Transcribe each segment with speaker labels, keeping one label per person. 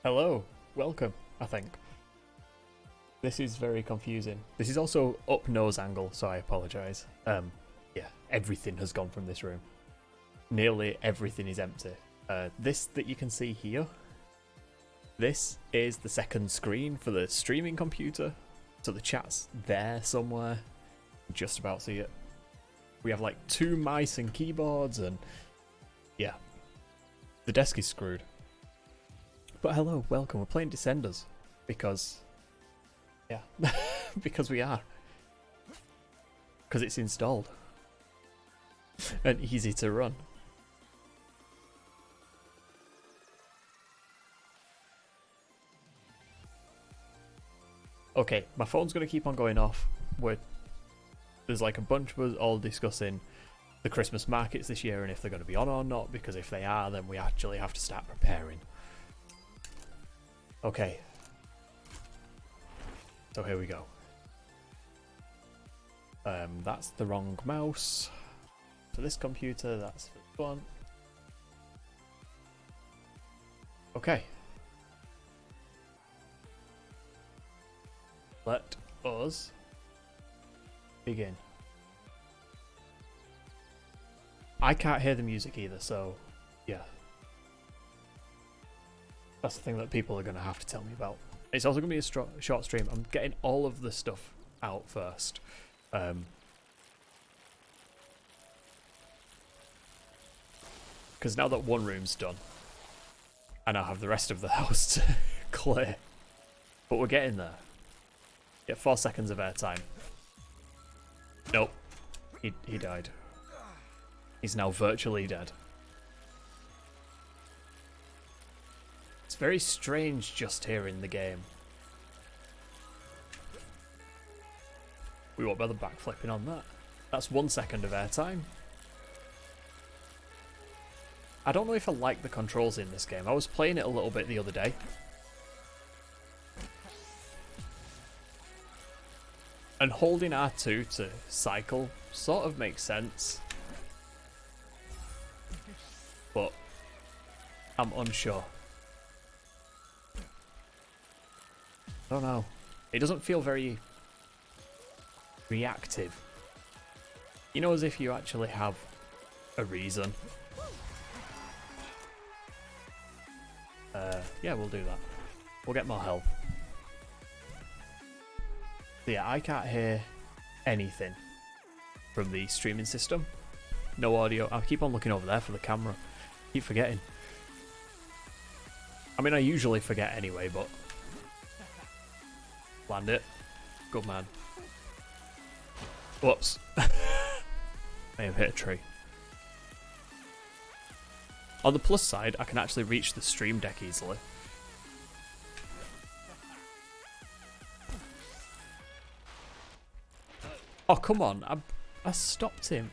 Speaker 1: Hello, welcome, I think. This is very confusing. This is also up nose angle, so I apologise. Yeah, everything has gone from this room. Nearly everything is empty. This that you can see here, this is the second screen for the streaming computer. So the chat's there somewhere. Just about see it. We have like 2 mice and keyboards and yeah, the desk is screwed. But hello, welcome. We're playing Descenders because, yeah, because we are. Because it's installed and easy to run. Okay, my phone's going to keep on going off. There's like a bunch of us all discussing the Christmas markets this year and if they're going to be on or not, because if they are, then we actually have to start preparing. Okay. So here we go. That's the wrong mouse. For this computer, that's for this one. Okay. Let us begin. I can't hear the music either, so yeah. That's the thing that people are going to have to tell me about. It's also going to be a short stream. I'm getting all of the stuff out first. Because now that one room's done, I now have the rest of the house to clear. But we're getting there. Get 4 seconds of airtime. Nope. He died. He's now virtually dead. It's very strange just hearing the game. We won't bother backflipping on that. That's 1 second of airtime. I don't know if I like the controls in this game. I was playing it a little bit the other day. And holding R2 to cycle sort of makes sense. But I'm unsure. I don't know. It doesn't feel very reactive. You know, as if you actually have a reason. Yeah, we'll do that. We'll get more health. So yeah, I can't hear anything from the streaming system. No audio. I keep on looking over there for the camera. Keep forgetting. I mean, I usually forget anyway, but... Land it. Good man. Whoops. May have hit a tree. On the plus side, I can actually reach the stream deck easily. Oh, come on. I stopped him.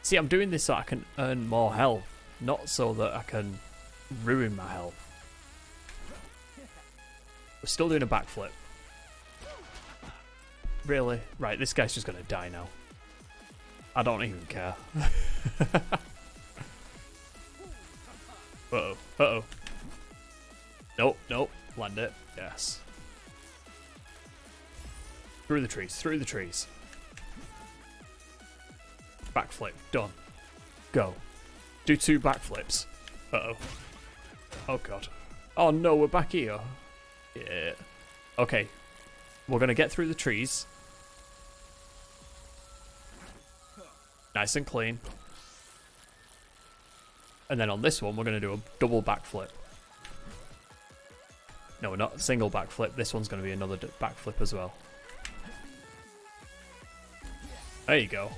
Speaker 1: See, I'm doing this so I can earn more health, not so that I can ruin my health. We're still doing a backflip. Really? Right, this guy's just going to die now. I don't even care. Uh-oh. Uh-oh. Nope, nope. Land it. Yes. Through the trees. Through the trees. Backflip. Done. Go. Do 2 backflips. Uh-oh. Oh, God. Oh, no, we're back here. Yeah. Okay. We're going to get through the trees. Nice and clean. And then on this one, we're going to do a double backflip. No, not a single backflip. This one's going to be another backflip as well. There you go.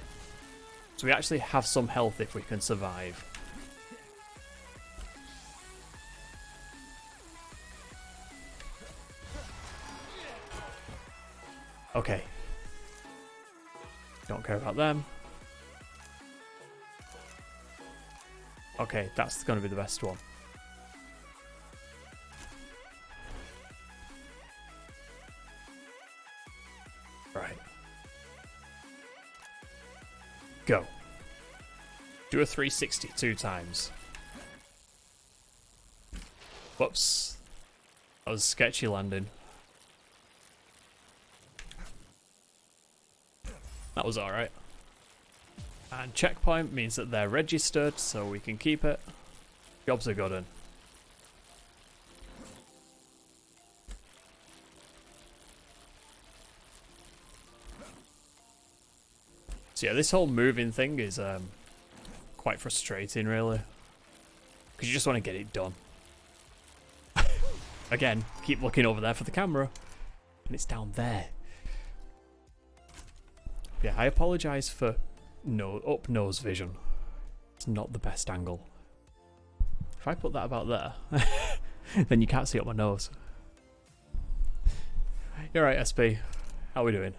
Speaker 1: So we actually have some health if we can survive. Okay. Don't care about them. Okay, that's going to be the best one. Right. Go. Do a 360 2 times. Whoops. That was a sketchy landing. That was alright. And checkpoint means that they're registered, so we can keep it. Jobs are good in. So yeah, this whole moving thing is quite frustrating, really. Because you just want to get it done. Again, keep looking over there for the camera. And it's down there. Yeah, I apologise for up nose vision. It's not the best angle. If I put that about there, then you can't see up my nose. You're right, SP. How are we doing?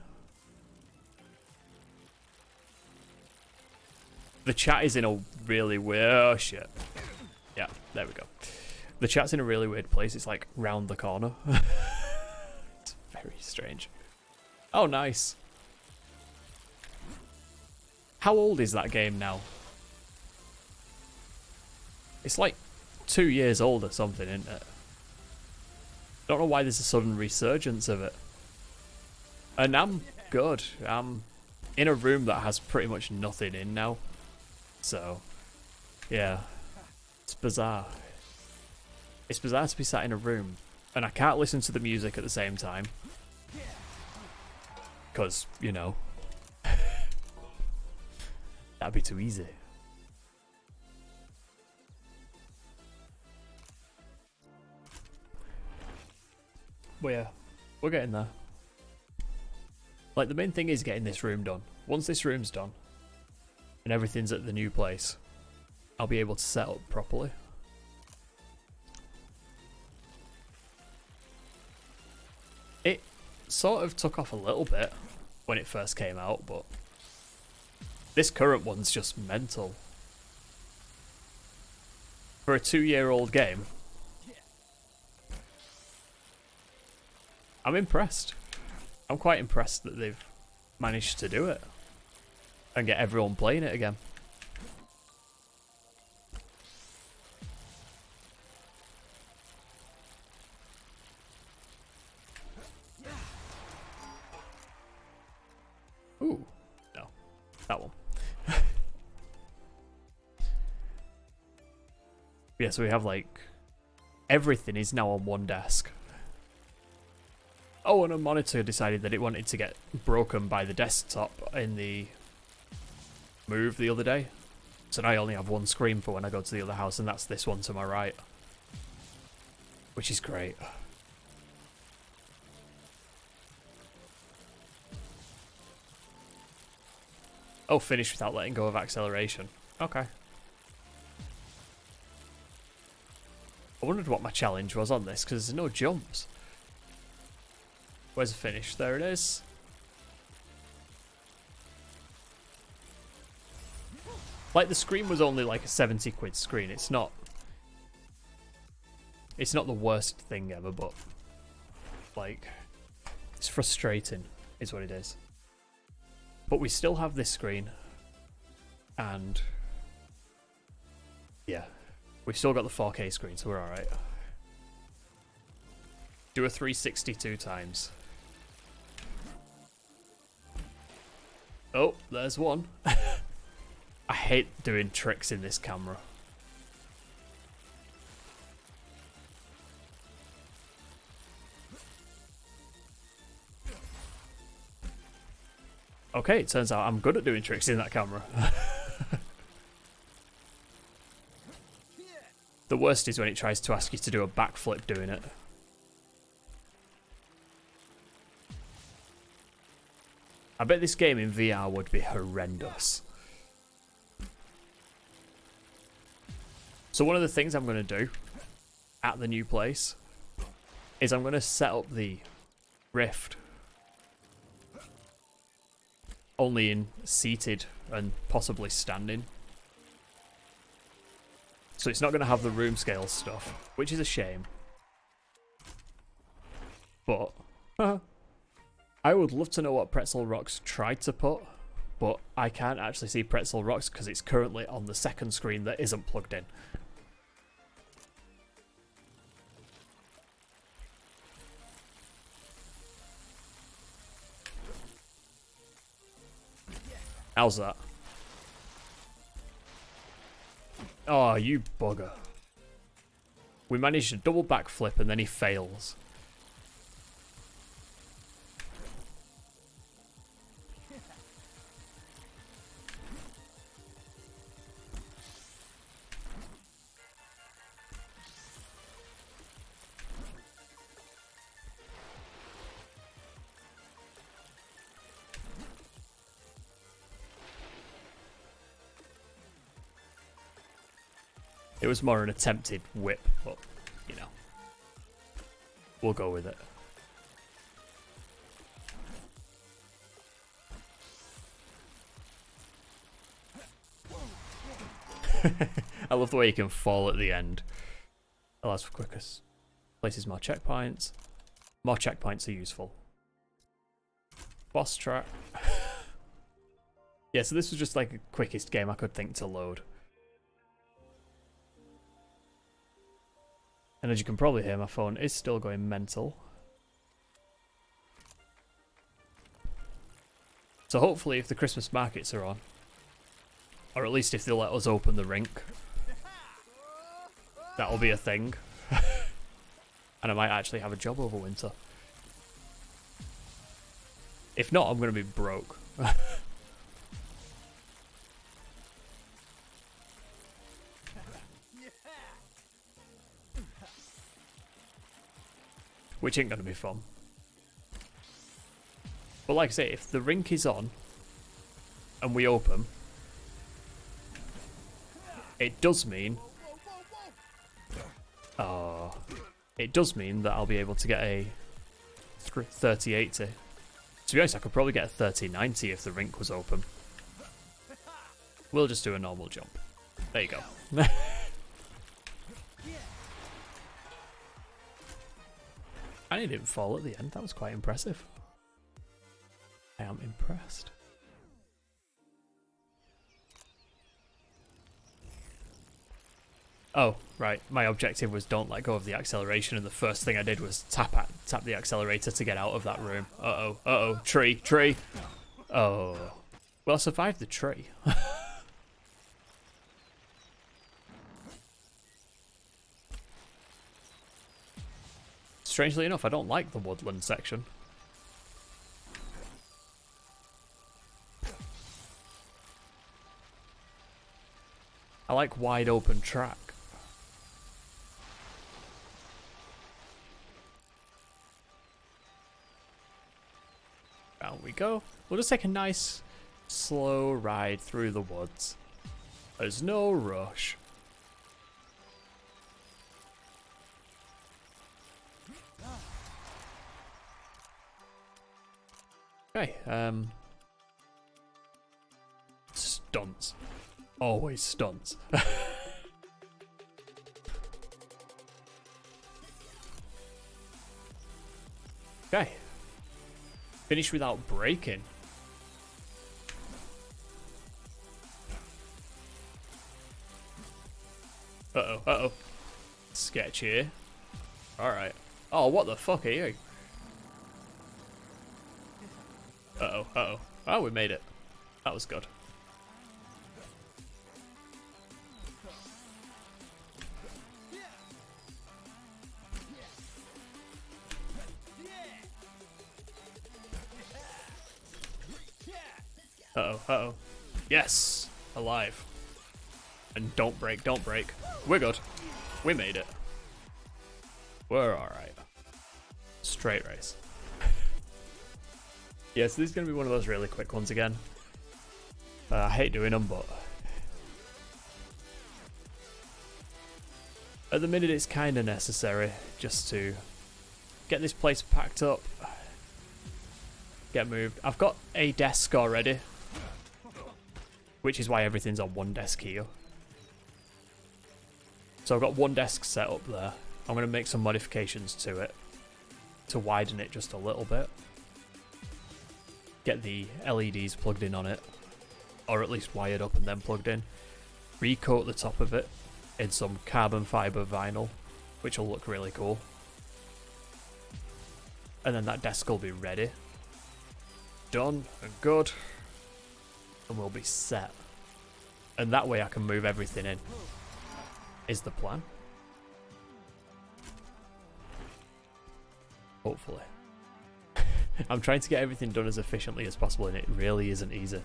Speaker 1: The chat is in a really weird... Oh, shit. Yeah, there we go. The chat's in a really weird place. It's like round the corner. It's very strange. Oh, nice. How old is that game now? It's like 2 years old or something, isn't it? Don't know why there's a sudden resurgence of it. And I'm good. I'm in a room that has pretty much nothing in now. So, yeah. It's bizarre. It's bizarre to be sat in a room and I can't listen to the music at the same time. Because, you know, that'd be too easy. But yeah, we're getting there. Like, the main thing is getting this room done. Once this room's done and everything's at the new place, I'll be able to set up properly. It sort of took off a little bit when it first came out, but this current one's just mental. For a 2-year-old game, I'm impressed. I'm quite impressed that they've managed to do it and get everyone playing it again. Ooh, no, that one. Yeah, so we have like everything is now on one desk. Oh, and a monitor decided that it wanted to get broken by the desktop in the move the other day. So now I only have one screen for when I go to the other house, and that's this one to my right. Which is great. Oh, finish without letting go of acceleration. Okay. I wondered what my challenge was on this, because there's no jumps. Where's the finish? There it is. Like, the screen was only like a 70 quid screen. It's not the worst thing ever, but like, it's frustrating is what it is. But we still have this screen, and yeah, we've still got the 4K screen, so we're alright. Do a 362 times. Oh, there's one. I hate doing tricks in this camera. Okay, it turns out I'm good at doing tricks in that camera. The worst is when it tries to ask you to do a backflip doing it. I bet this game in VR would be horrendous. So one of the things I'm going to do at the new place is I'm going to set up the Rift only in seated and possibly standing. So it's not going to have the room scale stuff, which is a shame. But I would love to know what Pretzel Rocks tried to put, but I can't actually see Pretzel Rocks because it's currently on the second screen that isn't plugged in. How's that? Oh, you bugger. We managed a double backflip and then he fails. It was more an attempted whip, but, you know, we'll go with it. I love the way you can fall at the end. Allows for quicker places more checkpoints. More checkpoints are useful. Boss track. Yeah, so this was just like the quickest game I could think to load. And as you can probably hear, my phone is still going mental. So hopefully if the Christmas markets are on, or at least if they'll let us open the rink, that'll be a thing. And I might actually have a job over winter. If not, I'm going to be broke. Which ain't going to be fun. But like I say, if the rink is on and we open, it does mean... it does mean that I'll be able to get a 3080. To be honest, I could probably get a 3090 if the rink was open. We'll just do a normal jump. There you go. And he didn't fall at the end. That was quite impressive. I am impressed. Oh, right. My objective was don't let go of the acceleration, and the first thing I did was tap the accelerator to get out of that room. Uh-oh, uh-oh. Tree. Oh. Well, I survived the tree. Strangely enough, I don't like the woodland section. I like wide open track. Down we go. We'll just take a nice slow ride through the woods. There's no rush. Okay, stunts. Always stunts. Okay. Finish without breaking. Uh-oh, uh-oh. Sketchy. Alright. Oh, what the fuck are you? Uh-oh, uh-oh. Oh, we made it. That was good. Uh-oh, uh-oh. Yes! Alive. And don't break, don't break. We're good. We made it. We're alright. Straight race. Yeah, so this is going to be one of those really quick ones again. I hate doing them, but... at the minute it's kind of necessary just to get this place packed up. Get moved. I've got a desk already, which is why everything's on one desk here. So I've got one desk set up there. I'm going to make some modifications to it to widen it just a little bit. Get the LEDs plugged in on it, or at least wired up and then plugged in. Recoat the top of it in some carbon fiber vinyl, which will look really cool. And then that desk will be ready. Done and good. and we'll be set. And that way I can move everything in. Is the plan. Hopefully. I'm trying to get everything done as efficiently as possible, and it really isn't easy.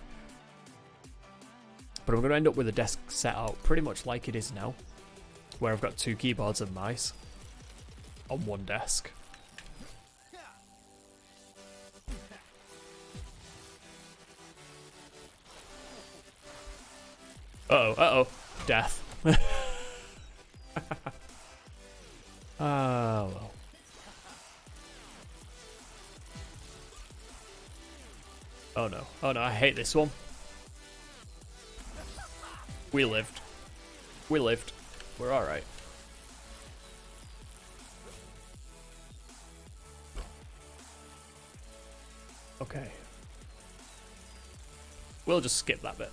Speaker 1: But I'm going to end up with a desk set out pretty much like it is now, where I've got 2 keyboards and mice on one desk. Uh-oh, death. Ah, well. Oh no, I hate this one. We lived. We're alright. Okay. We'll just skip that bit.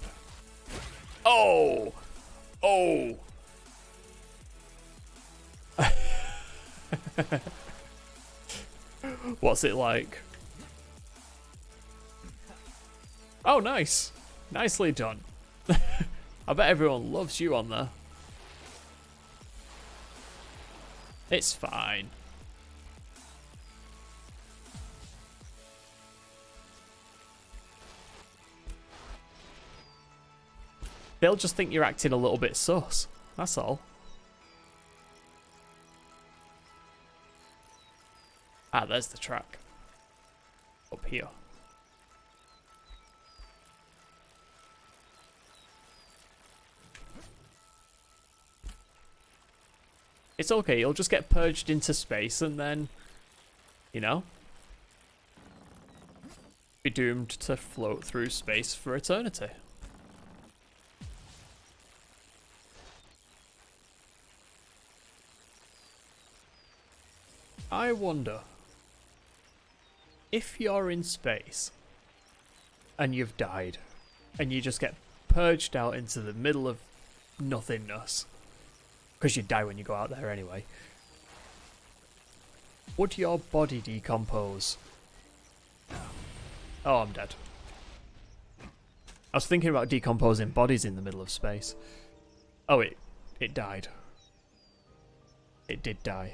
Speaker 1: Oh! Oh! What's it like? Oh, nice. Nicely done. I bet everyone loves you on there. It's fine. They'll just think you're acting a little bit sus. That's all. Ah, there's the track. Up here. It's okay, you'll just get purged into space and then, you know, be doomed to float through space for eternity. I wonder if you're in space and you've died and you just get purged out into the middle of nothingness, because you die when you go out there anyway, would your body decompose? Oh, I'm dead. I was thinking about decomposing bodies in the middle of space. Oh, it died. It did die.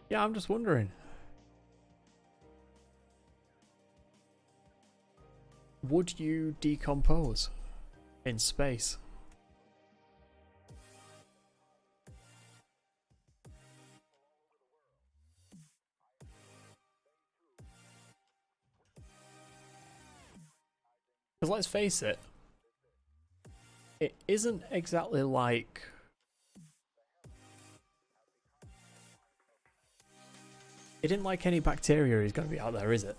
Speaker 1: Yeah, I'm just wondering. Would you decompose in space? Because let's face it, it isn't exactly like... It didn't like any bacteria is going to be out there, is it?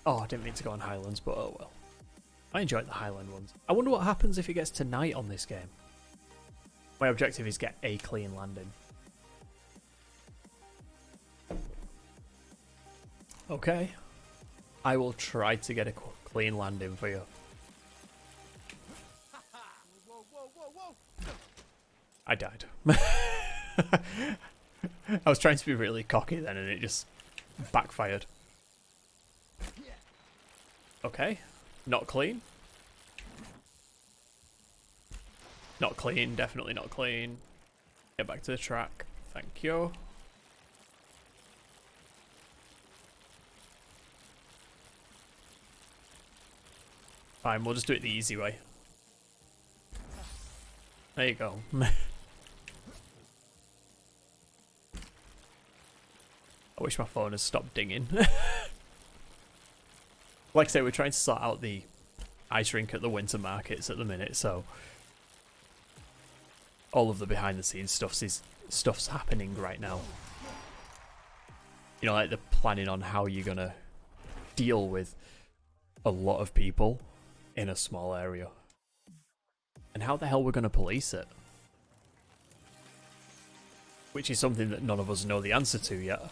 Speaker 1: Oh, I didn't mean to go on Highlands, but oh well. I enjoyed the Highland ones. I wonder what happens if it gets to night on this game. My objective is get a clean landing. Okay. I will try to get a clean landing for you. I died. I was trying to be really cocky then and it just backfired. Okay. Not clean. Not clean, definitely not clean. Get back to the track. Thank you. Fine, we'll just do it the easy way. There you go. I wish my phone had stopped dinging. Like I say, we're trying to sort out the ice rink at the winter markets at the minute, so all of the behind the scenes stuff's happening right now. You know, like the planning on how you're gonna deal with a lot of people in a small area. And how the hell we're gonna police it. Which is something that none of us know the answer to yet.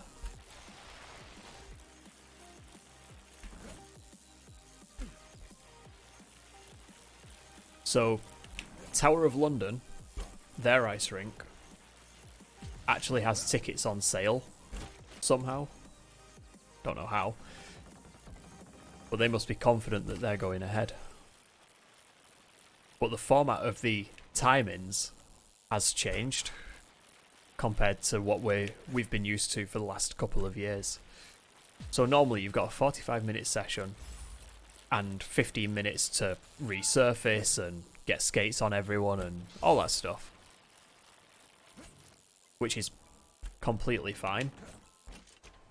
Speaker 1: So, Tower of London, their ice rink, actually has tickets on sale somehow. Don't know how. But they must be confident that they're going ahead. But the format of the time-ins has changed compared to what we've been used to for the last couple of years. So normally you've got a 45-minute session and 15 minutes to resurface and get skates on everyone and all that stuff, which is completely fine.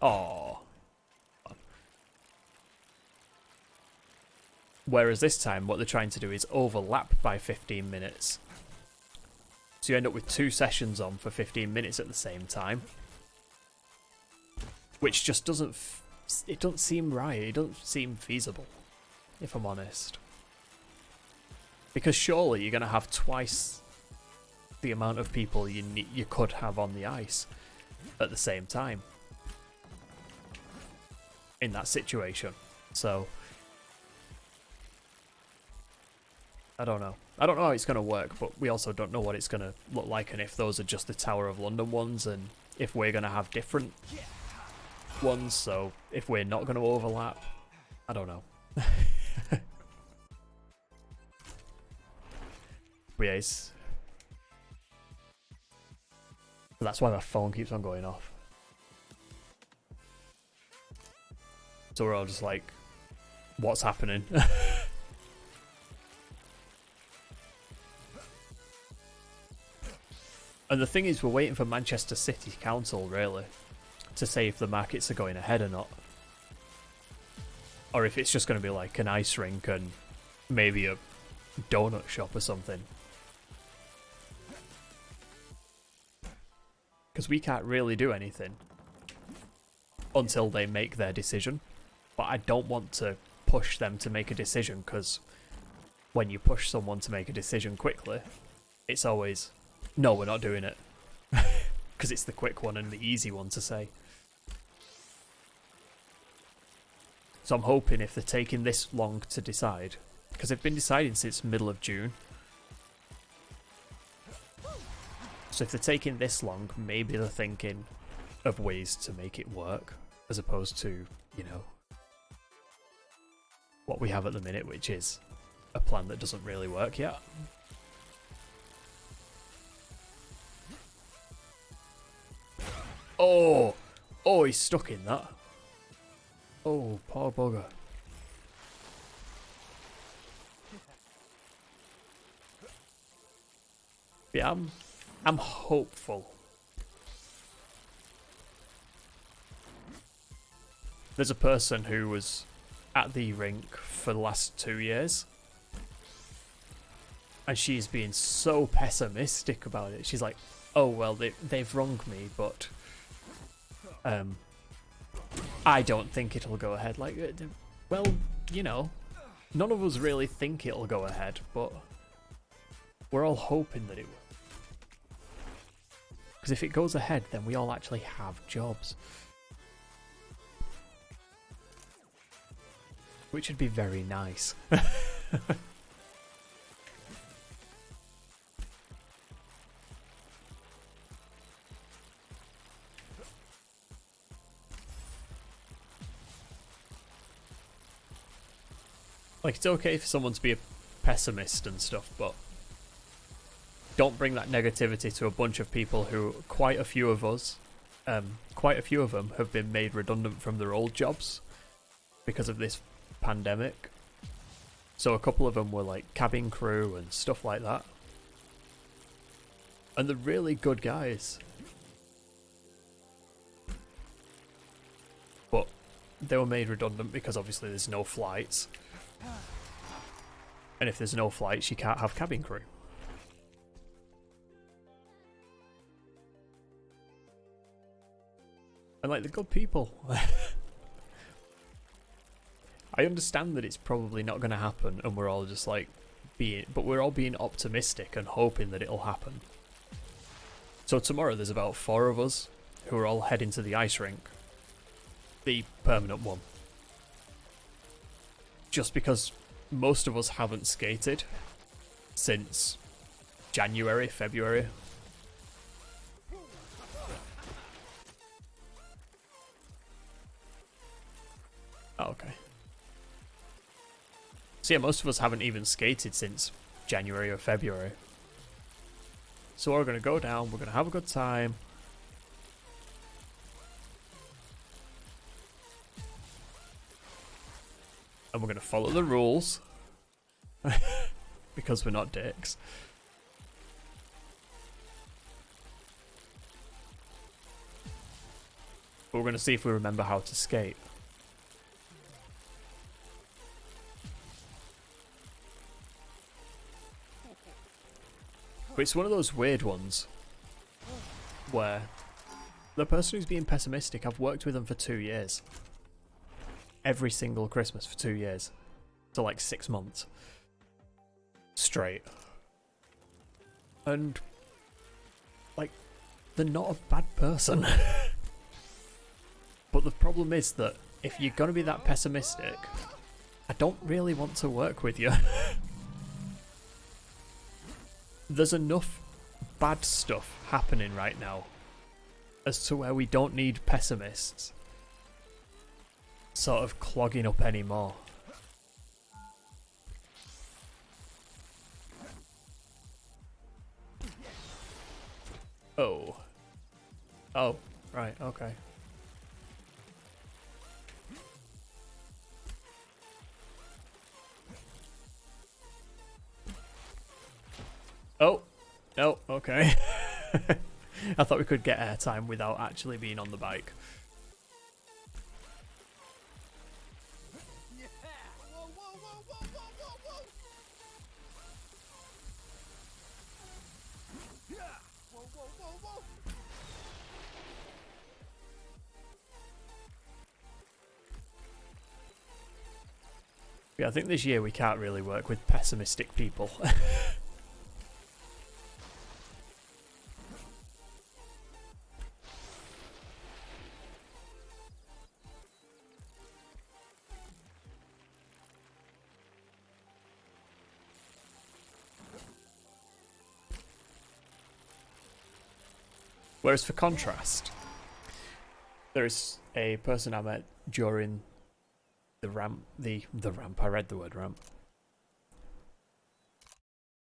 Speaker 1: Oh. Whereas this time, what they're trying to do is overlap by 15 minutes. So you end up with 2 sessions on for 15 minutes at the same time. Which just doesn't... it doesn't seem right. It doesn't seem feasible, if I'm honest. Because surely you're going to have twice the amount of people you could have on the ice at the same time. In that situation. So... I don't know. I don't know how it's going to work, but we also don't know what it's going to look like and if those are just the Tower of London ones and if we're going to have different ones, so if we're not going to overlap, I don't know. But yes. That's why my phone keeps on going off. So we're all just like, what's happening? And the thing is, we're waiting for Manchester City Council, really, to say if the markets are going ahead or not. Or if it's just going to be like an ice rink and maybe a donut shop or something. Because we can't really do anything until they make their decision. But I don't want to push them to make a decision, because when you push someone to make a decision quickly, it's always... no, we're not doing it. Because it's the quick one and the easy one to say. So I'm hoping if they're taking this long to decide, because they've been deciding since middle of June. So if they're taking this long, maybe they're thinking of ways to make it work, as opposed to, you know, what we have at the minute, which is a plan that doesn't really work yet. Oh! Oh, he's stuck in that. Oh, poor bugger. Yeah, I'm hopeful. There's a person who was at the rink for the last 2 years. And she's being so pessimistic about it. She's like, oh, well, they've wronged me, but... I don't think it'll go ahead. Like, well, you know, none of us really think it'll go ahead, but we're all hoping that it will. Because if it goes ahead, then we all actually have jobs. Which would be very nice. Like, it's okay for someone to be a pessimist and stuff, but don't bring that negativity to a bunch of people who, quite a few of them have been made redundant from their old jobs because of this pandemic. So a couple of them were like cabin crew and stuff like that. And they're really good guys. But they were made redundant because obviously there's no flights. And if there's no flights, you can't have cabin crew. And like, the good people. I understand that it's probably not going to happen, and we're all just like but we're all being optimistic and hoping that it'll happen. So tomorrow there's about 4 of us who are all heading to the ice rink, the permanent one. Just because most of us haven't skated since January, February. okay. So yeah, most of us haven't even skated since January or February. So we're going to go down, we're going to have a good time. And we're going to follow the rules. Because we're not dicks. But we're going to see if we remember how to skate. But it's one of those weird ones where the person who's being pessimistic, I've worked with them for 2 years. Every single Christmas for 2 years. So like 6 months. Straight. And like, they're not a bad person. But the problem is that if you're going to be that pessimistic, I don't really want to work with you. There's enough bad stuff happening right now as to where we don't need pessimists sort of clogging up anymore. Oh. Oh, right, okay. Oh, no, okay. I thought we could get airtime without actually being on the bike. Yeah, I think this year we can't really work with pessimistic people. Whereas for contrast, there is a person I met during the ramp, the ramp, I read the word ramp,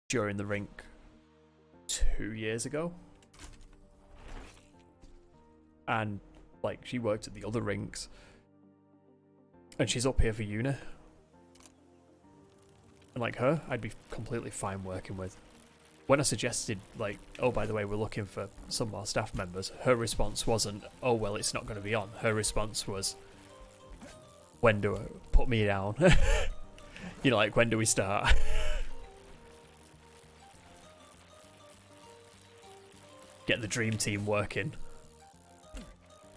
Speaker 1: during the rink 2 years ago. And like, she worked at the other rinks and she's up here for uni. And like her, I'd be completely fine working with. When I suggested, like, oh, by the way, we're looking for some more staff members, her response wasn't, oh, well, it's not going to be on. Her response was, when do I put me down? You know, like, when do we start? Get the dream team working,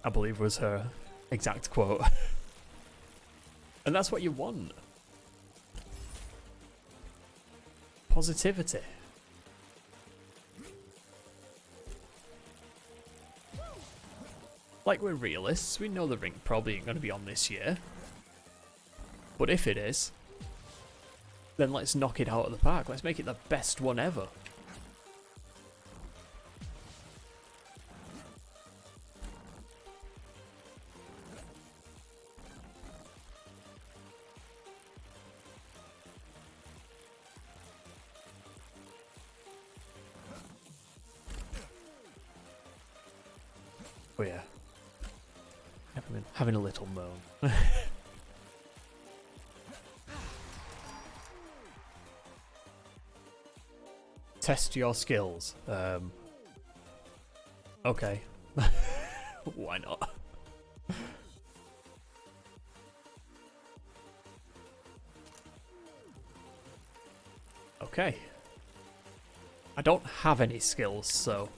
Speaker 1: I believe was her exact quote. And that's what you want. Positivity. Like, we're realists, we know the rink probably ain't going to be on this year. But if it is, then let's knock it out of the park. Let's make it the best one ever. Oh yeah. Having a little moan. Test your skills. Okay. Why not? Okay. I don't have any skills, so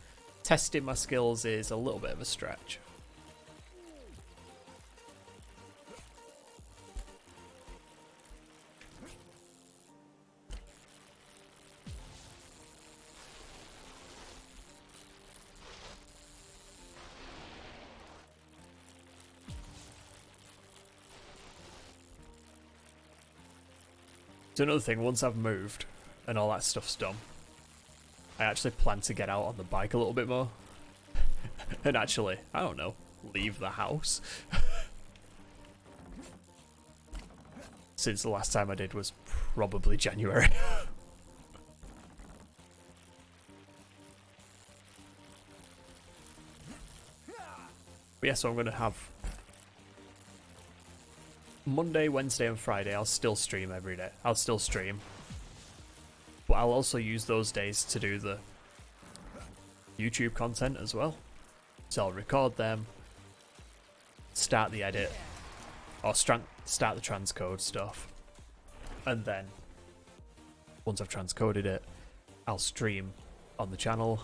Speaker 1: testing my skills is a little bit of a stretch. So another thing, once I've moved and all that stuff's done, I actually plan to get out on the bike a little bit more. And actually, I don't know, leave the house. since the last time I did was probably January. But yeah, so I'm going to have Monday, Wednesday and Friday. I'll still stream every day. I'll still stream. But I'll also use those days to do the YouTube content as well. So I'll record them, start the edit, or start the transcode stuff. And then, once I've transcoded it, I'll stream on the channel.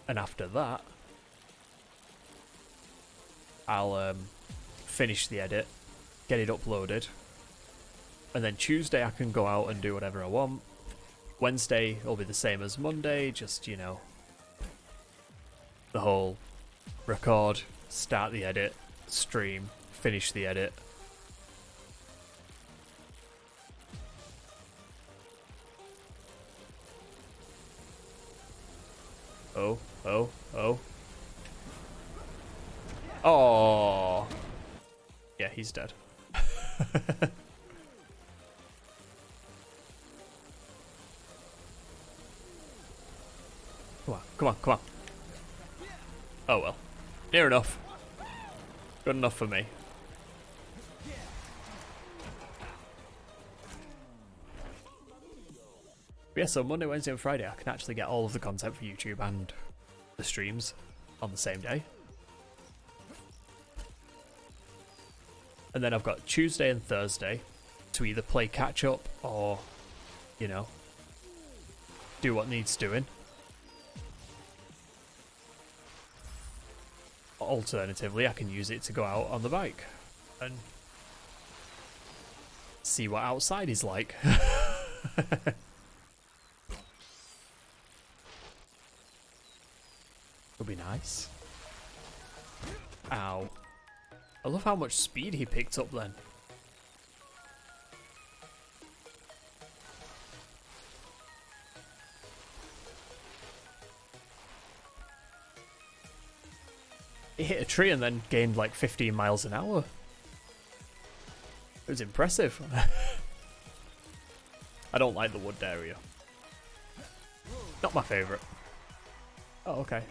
Speaker 1: And after that, I'll finish the edit, get it uploaded, and then Tuesday I can go out and do whatever I want. Wednesday will be the same as Monday, just, you know, the whole record, start the edit, stream, finish the edit. Oh. Oh. Yeah, he's dead. Come on. Oh well. Near enough. Good enough for me. But yeah, so Monday, Wednesday and Friday I can actually get all of the content for YouTube and the streams on the same day. And then I've got Tuesday and Thursday to either play catch up or, you know, do what needs doing. Alternatively, I can use it to go out on the bike and see what outside is like. Would be nice. Ow. I love how much speed he picked up then. He hit a tree and then gained like 15 miles an hour. It was impressive. I don't like the wood area. Not my favourite. Oh, okay.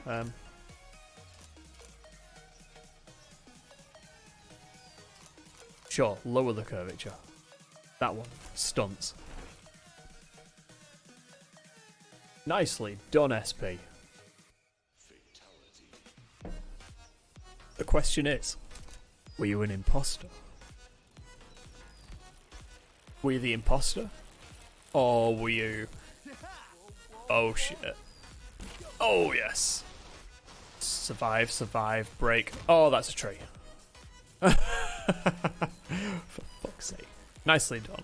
Speaker 1: Sure, lower the curvature. That one. Stunts. Nicely done, SP. The question is, were you an imposter? Were you the imposter? Or were you... Oh shit. Oh yes. Survive, break. Oh, that's a tree. For fuck's sake. Nicely done.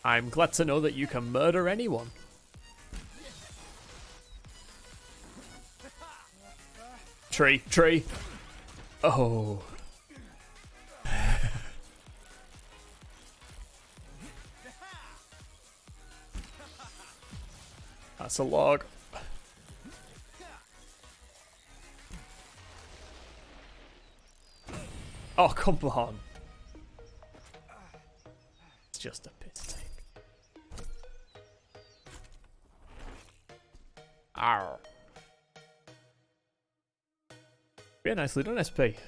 Speaker 1: I'm glad to know that you can murder anyone. Tree. Oh. That's a log. Oh, come on. It's just a piss take. Arr. Yeah, nicely done, SP.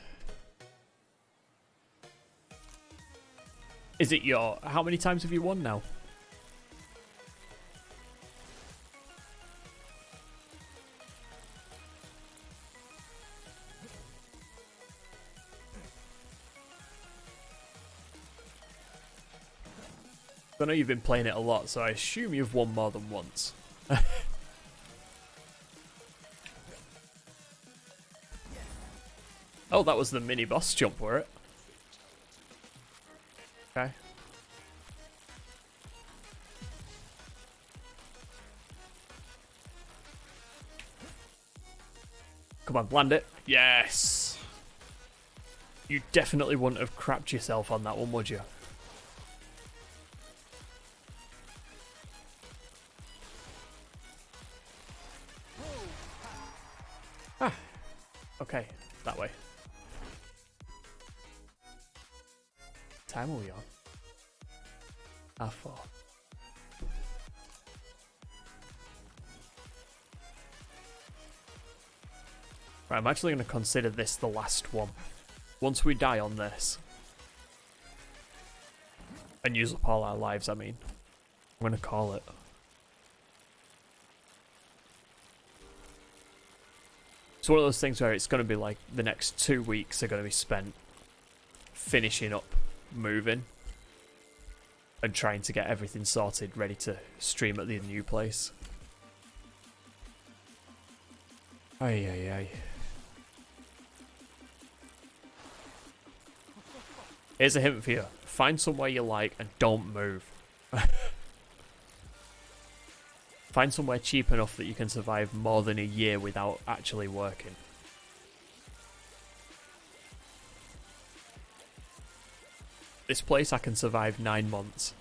Speaker 1: Is it your... How many times have you won now? I know you've been playing it a lot, so I assume you've won more than once. Oh, that was the mini boss jump, were it? Okay. Come on, land it. Yes! You definitely wouldn't have crapped yourself on that one, would you? Ah. Okay, that way. time are we on? R4. Right, I'm actually going to consider this the last one. Once we die on this, and use up all our lives, I mean, I'm going to call it. It's one of those things where it's going to be like the next 2 weeks are going to be spent finishing up moving and trying to get everything sorted, ready to stream at the new place. Ay, ay, ay. Here's a hint for you. Find somewhere you like and don't move. Find somewhere cheap enough that you can survive more than a year without actually working. This place I can survive 9 months.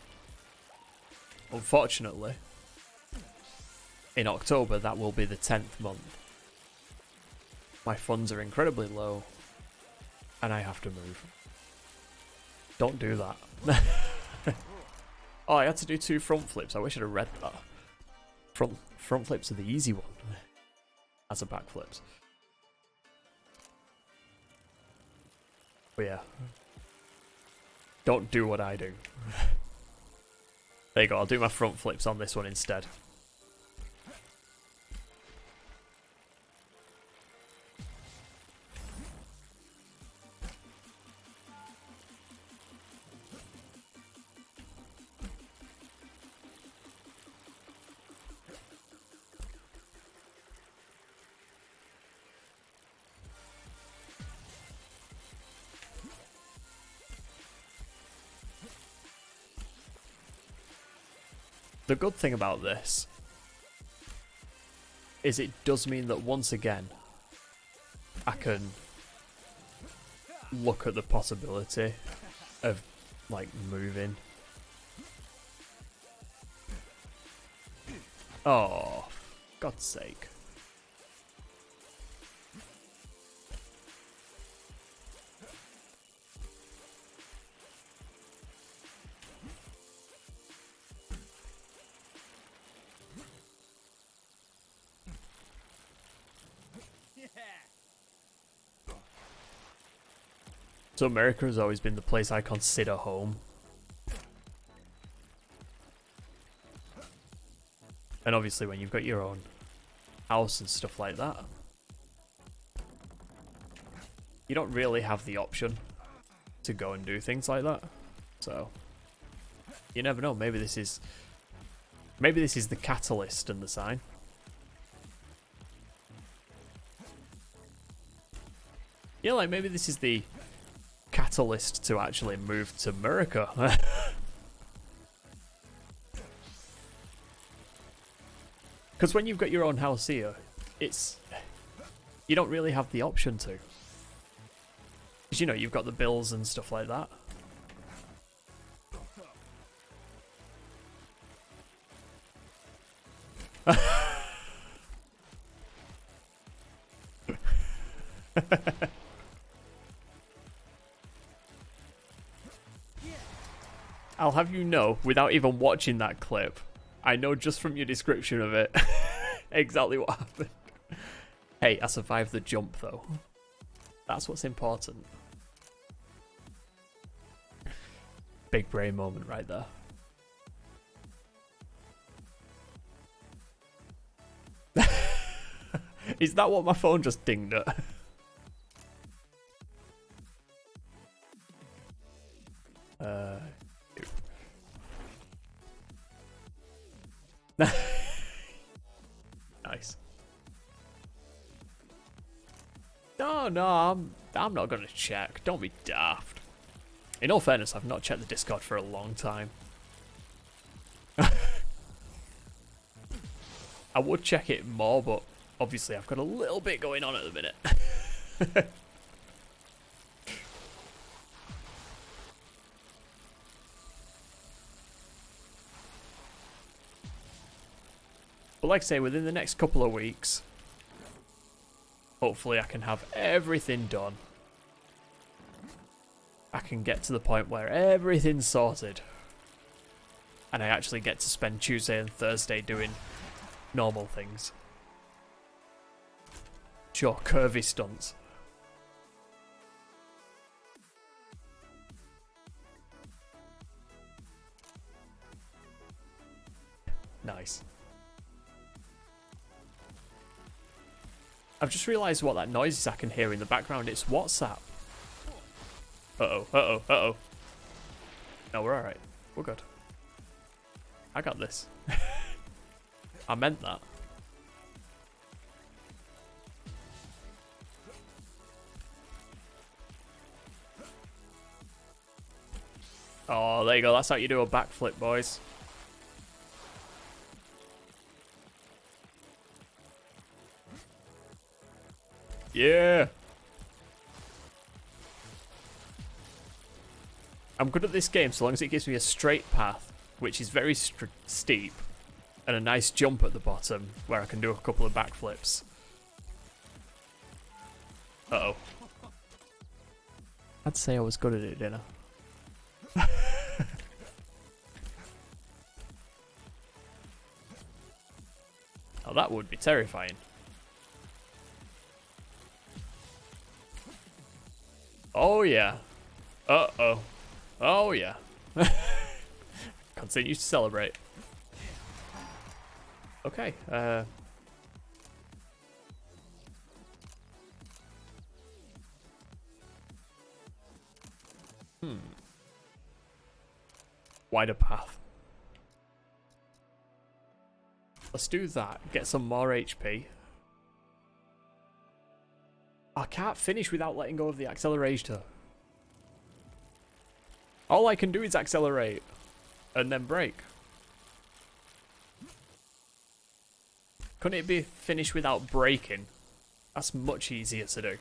Speaker 1: Unfortunately, in October that will be the 10th month. My funds are incredibly low and I have to move. Don't do that. Oh, I had to do 2 front flips. I wish I'd have read that. Front flips are the easy one. As a back flips. But yeah. Don't do what I do. There you go, I'll do my front flips on this one instead. The good thing about this is it does mean that once again I can look at the possibility of like moving. Oh, God's sake. So America has always been the place I consider home. And obviously when you've got your own house and stuff like that, you don't really have the option to go and do things like that. So you never know, maybe this is the catalyst and the sign. Yeah, like maybe this is the catalyst to actually move to America. Because when you've got your own house here, you don't really have the option to. Because, you know, you've got the bills and stuff like that. I'll have you know, without even watching that clip, I know just from your description of it exactly what happened. Hey, I survived the jump though. That's what's important. Big brain moment right there. Is that what my phone just dinged at? Nice. No, I'm not gonna check. Don't be daft. In all fairness, I've not checked the Discord for a long time. I would check it more, but obviously I've got a little bit going on at the minute. But like I say, within the next couple of weeks, hopefully I can have everything done. I can get to the point where everything's sorted. And I actually get to spend Tuesday and Thursday doing normal things. Sure, curvy stunts. Nice. I've just realised what that noise is I can hear in the background. It's WhatsApp. Uh-oh, uh-oh, uh-oh. No, we're alright. We're good. I got this. I meant that. Oh, there you go. That's how you do a backflip, boys. Yeah. I'm good at this game so long as it gives me a straight path, which is very steep, and a nice jump at the bottom where I can do a couple of backflips. Uh-oh. I'd say I was good at it, didn't I? Oh, that would be terrifying. Oh, yeah. Uh-oh. Oh, yeah. Continue to celebrate. Okay, wider path. Let's do that. Get some more HP. I can't finish without letting go of the accelerator. All I can do is accelerate and then brake. Couldn't it be finished without braking? That's much easier to do.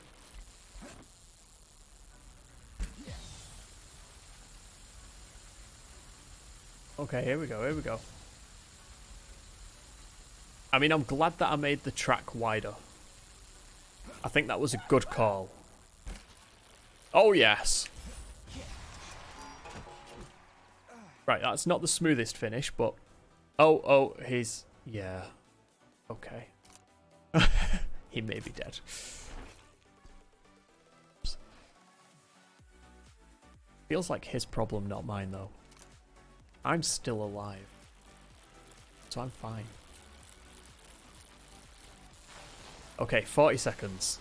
Speaker 1: Okay, here we go, here we go. I mean, I'm glad that I made the track wider. I think that was a good call. Oh, yes. Right, that's not the smoothest finish, but... Oh, he's... Yeah. Okay. He may be dead. Feels like his problem, not mine, though. I'm still alive. So I'm fine. Okay, 40 seconds.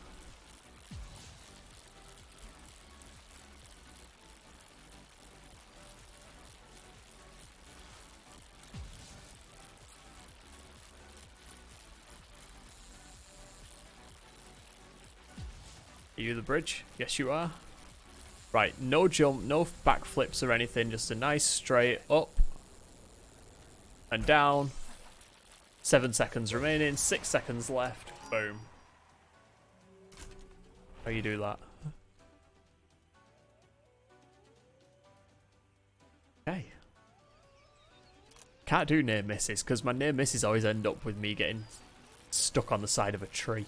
Speaker 1: Are you the bridge? Yes, you are. Right, no jump, no backflips or anything, just a nice straight up and down. 7 seconds remaining, 6 seconds left. Boom. How you do that? Okay. Can't do near misses because my near misses always end up with me getting stuck on the side of a tree.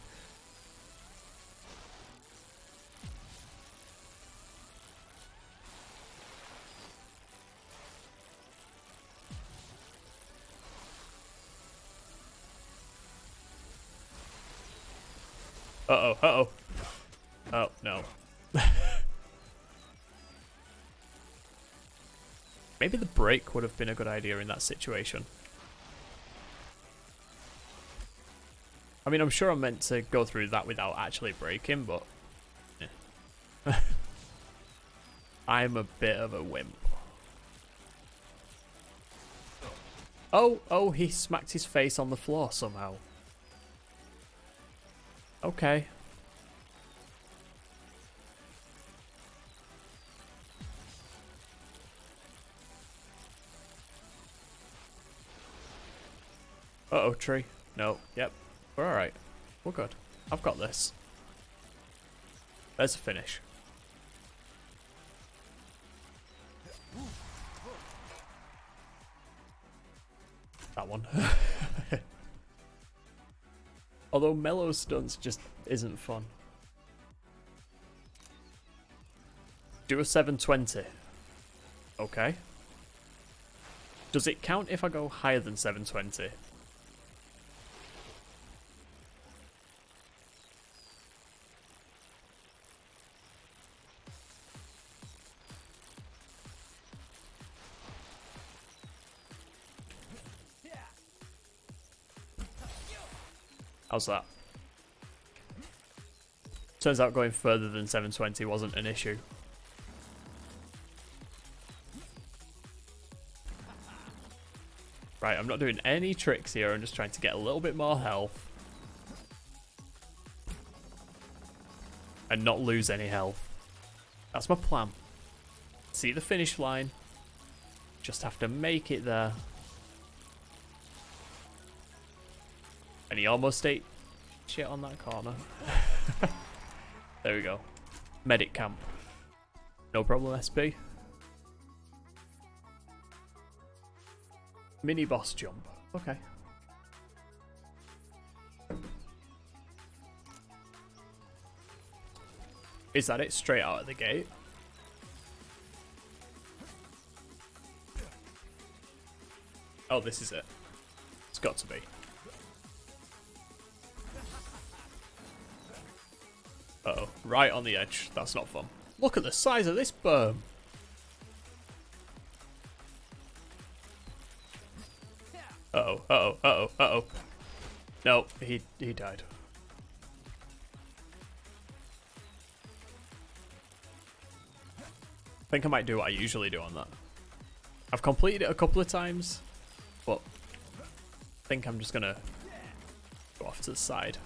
Speaker 1: Uh-oh, uh-oh. Oh, no. Maybe the brake would have been a good idea in that situation. I mean, I'm sure I'm meant to go through that without actually braking, but... Yeah. I'm a bit of a wimp. Oh, he smacked his face on the floor somehow. Okay. Uh-oh, tree. No, yep. We're alright. We're good. I've got this. There's a finish. That one. Although mellow stunts just isn't fun. Do a 720. Okay. Does it count if I go higher than 720? How's that? Turns out going further than 720 wasn't an issue. Right, I'm not doing any tricks here. I'm just trying to get a little bit more health. And not lose any health. That's my plan. See the finish line. Just have to make it there. And he almost ate shit on that corner. There we go. Medic camp. No problem, SP. Mini boss jump. Okay. Is that it straight out of the gate? Oh, this is it. It's got to be. Uh-oh. Right on the edge. That's not fun. Look at the size of this berm. Uh-oh, uh-oh, uh-oh, uh-oh. No, he died. I think I might do what I usually do on that. I've completed it a couple of times, but I think I'm just gonna go off to the side.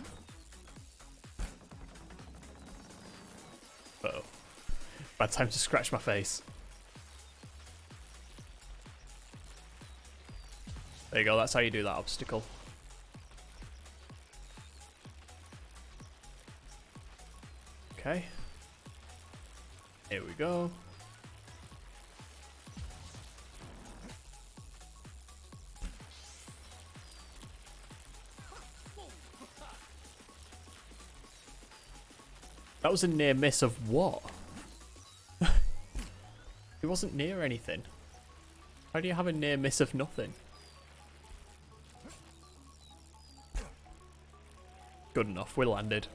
Speaker 1: Uh-oh. Bad time to scratch my face. There you go, that's how you do that obstacle. Okay. Here we go. That was a near miss of what? It wasn't near anything. How do you have a near miss of nothing? Good enough, we landed.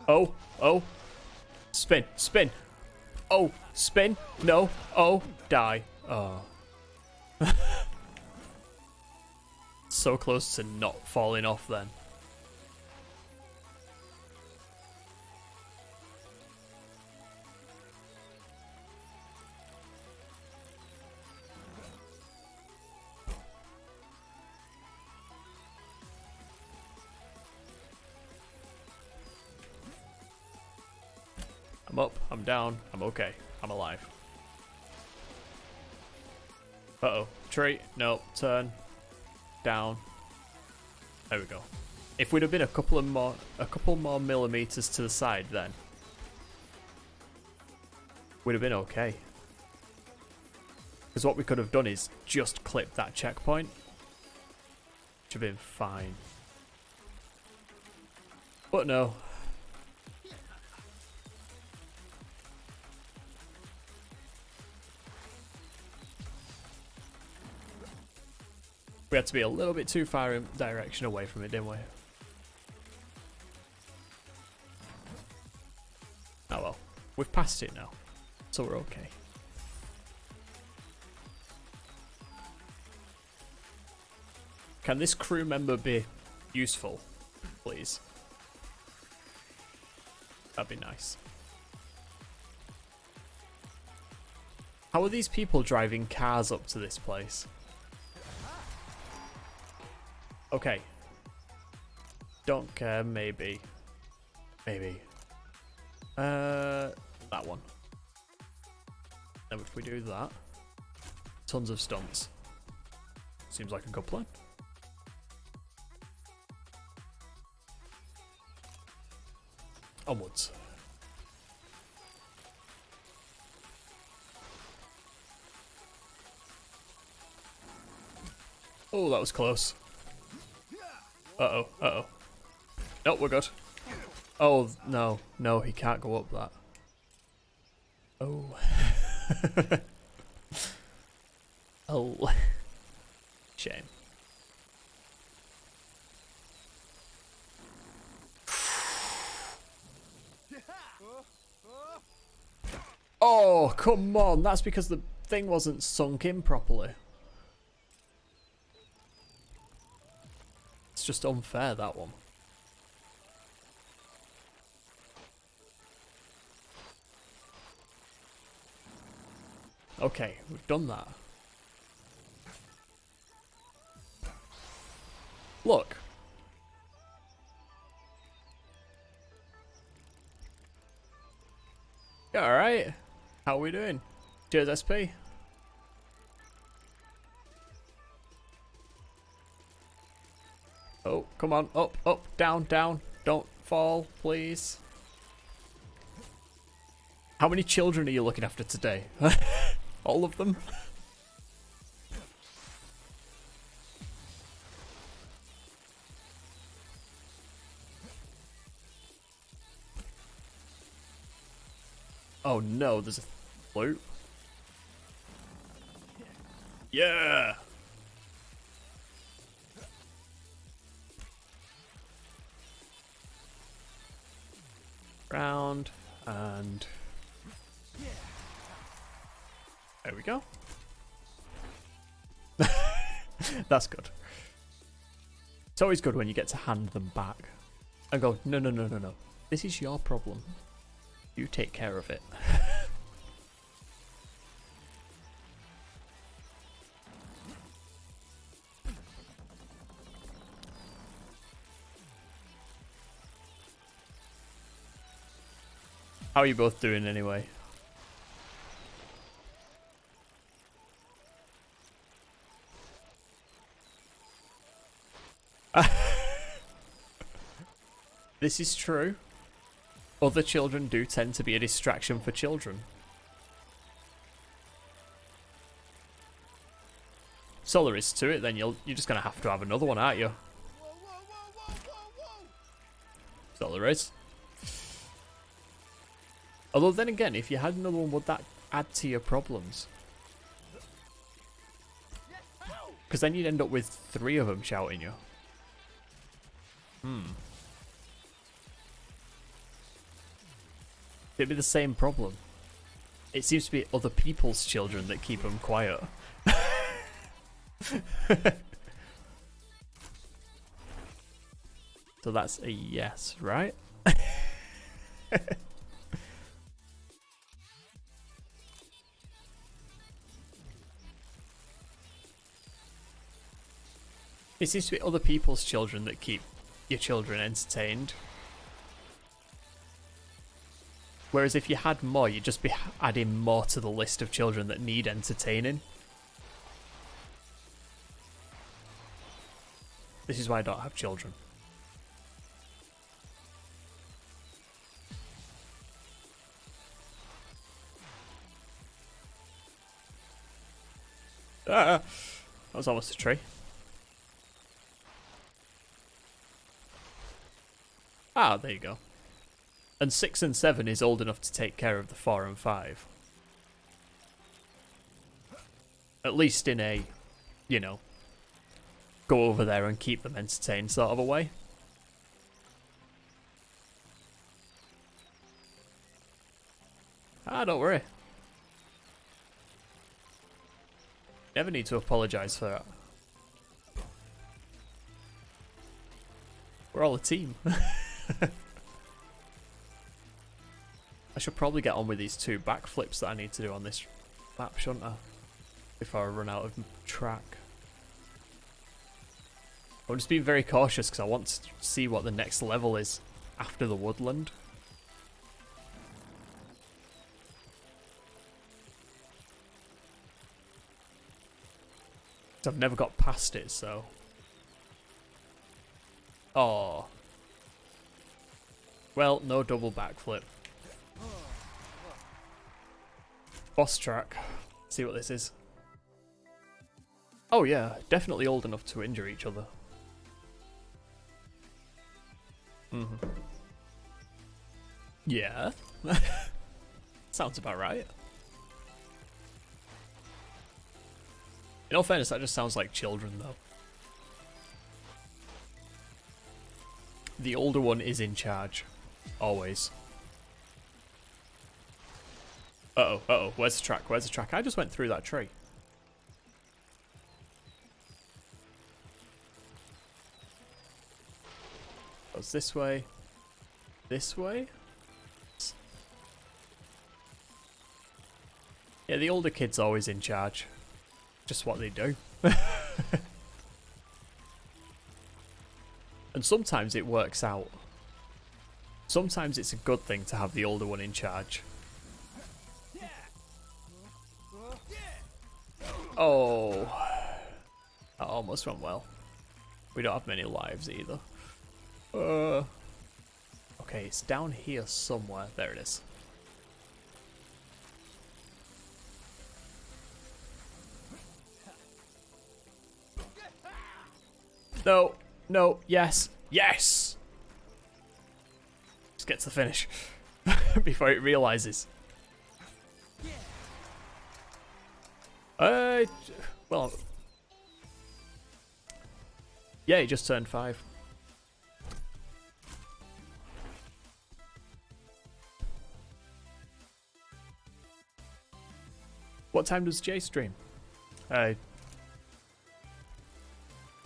Speaker 1: Oh, oh. Spin, spin. Oh, spin. No. Oh, die. Oh. So close to not falling off then. I'm up, I'm down, I'm okay, I'm alive. Uh-oh, tree, no, turn, down. There we go. If we'd have been a couple more millimeters to the side then, we'd have been okay. Because what we could have done is just clip that checkpoint, which would have been fine. But no. We had to be a little bit too far in direction away from it, didn't we? Oh well. We've passed it now, so we're okay. Can this crew member be useful, please? That'd be nice. How are these people driving cars up to this place? Okay. Don't care, maybe. Maybe. That one. Then if we do that, tons of stunts. Seems like a good plan. Onwards. Oh, that was close. Uh-oh, uh-oh. Nope, we're good. Oh, no. No, he can't go up that. Oh. Oh. Shame. Oh, come on. That's because the thing wasn't sunk in properly. It's just unfair, that one. Okay, we've done that. Look. You alright? How are we doing? Cheers, SP. Oh, come on. Up, up, down, down. Don't fall, please. How many children are you looking after today? All of them? Oh no, there's a loop. Yeah! Round, and... there we go. That's good. It's always good when you get to hand them back and go, no, no, no, no, no. This is your problem. You take care of it. How are you both doing anyway? This is true. Other children do tend to be a distraction for children. So there is to it, then you're just gonna have to have another one, aren't you? So there is. Although then again, if you had another one, would that add to your problems? Because then you'd end up with 3 of them shouting you. It'd be the same problem. It seems to be other people's children that keep them quiet. So that's a yes, right? It seems to be other people's children that keep your children entertained. Whereas if you had more, you'd just be adding more to the list of children that need entertaining. This is why I don't have children. Ah, that was almost a tree. Ah, there you go. And 6 and 7 is old enough to take care of the 4 and 5. At least in a, you know, go over there and keep them entertained sort of a way. Ah, don't worry. Never need to apologise for that. We're all a team. I should probably get on with these 2 backflips that I need to do on this map, shouldn't I? Before I run out of track. I'm just being very cautious because I want to see what the next level is after the woodland. I've never got past it, so... oh. Well, no double backflip. Boss track. See what this is. Oh yeah, definitely old enough to injure each other. Yeah. Sounds about right. In all fairness, that just sounds like children, though. The older one is in charge. Always. Uh-oh, uh-oh. Where's the track? Where's the track? I just went through that tree. Goes this way. This way? Yeah, the older kid's always in charge. Just what they do. And sometimes it works out. Sometimes it's a good thing to have the older one in charge. Oh. That almost went well. We don't have many lives either. Okay, it's down here somewhere. There it is. No, no, yes, yes! Just get to the finish before it realizes. Well, yeah, it just turned 5. What time does Jay stream?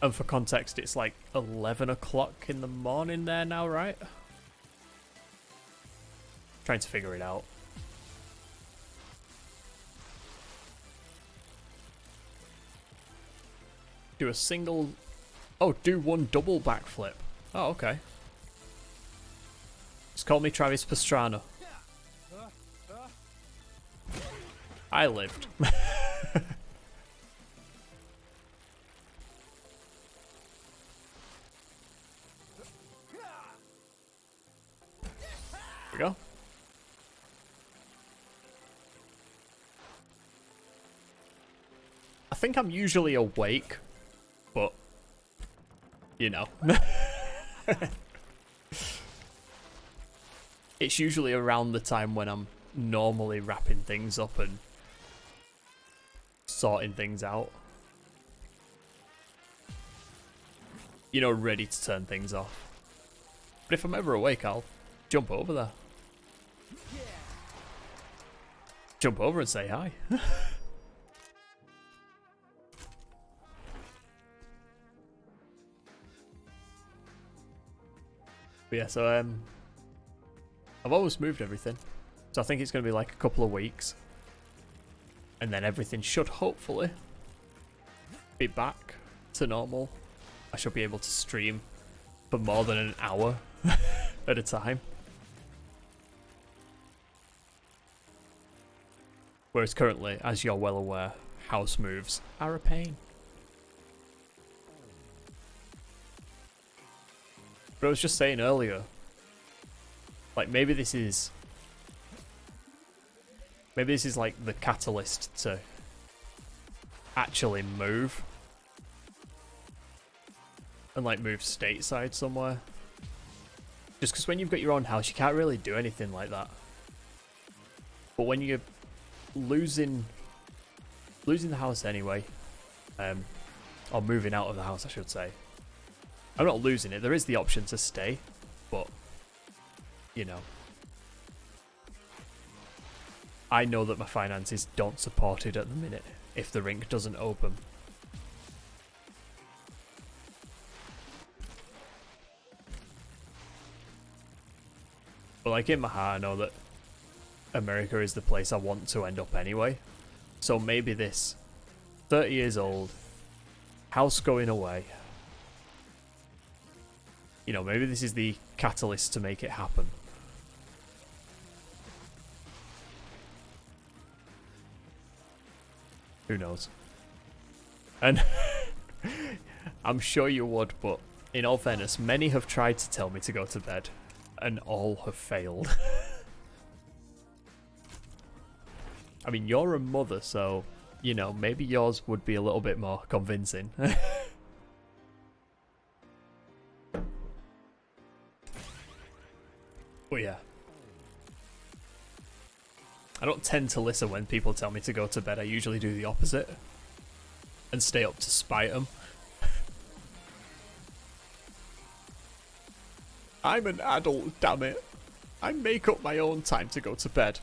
Speaker 1: And for context, it's like 11 o'clock in the morning there now, right? Trying to figure it out. Do a single... Oh, do one double backflip. Oh, okay. Just call me Travis Pastrana. I lived. There we go. I think I'm usually awake, but you know. It's usually around the time when I'm normally wrapping things up and sorting things out. You know, ready to turn things off. But if I'm ever awake, I'll jump over there. Jump over and say hi. But yeah, so I've almost moved everything. So I think it's going to be like a couple of weeks. And then everything should hopefully be back to normal. I should be able to stream for more than an hour at a time. Whereas currently, as you're well aware, house moves are a pain. But I was just saying earlier, like maybe this is like the catalyst to actually move. And like move stateside somewhere. Just because when you've got your own house, you can't really do anything like that. But when you're losing the house anyway, or moving out of the house, I should say. I'm not losing it. There is the option to stay, but you know, I know that my finances don't support it at the minute if the rink doesn't open. But like in my heart, I know that America is the place I want to end up anyway. So maybe this 30 years old, house going away, you know, maybe this is the catalyst to make it happen. Who knows? And I'm sure you would, but in all fairness, many have tried to tell me to go to bed, and all have failed. I mean, you're a mother, so, you know, maybe yours would be a little bit more convincing. But yeah, don't tend to listen when people tell me to go to bed. I usually do the opposite and stay up to spite them. I'm an adult, damn it. I make up my own time to go to bed.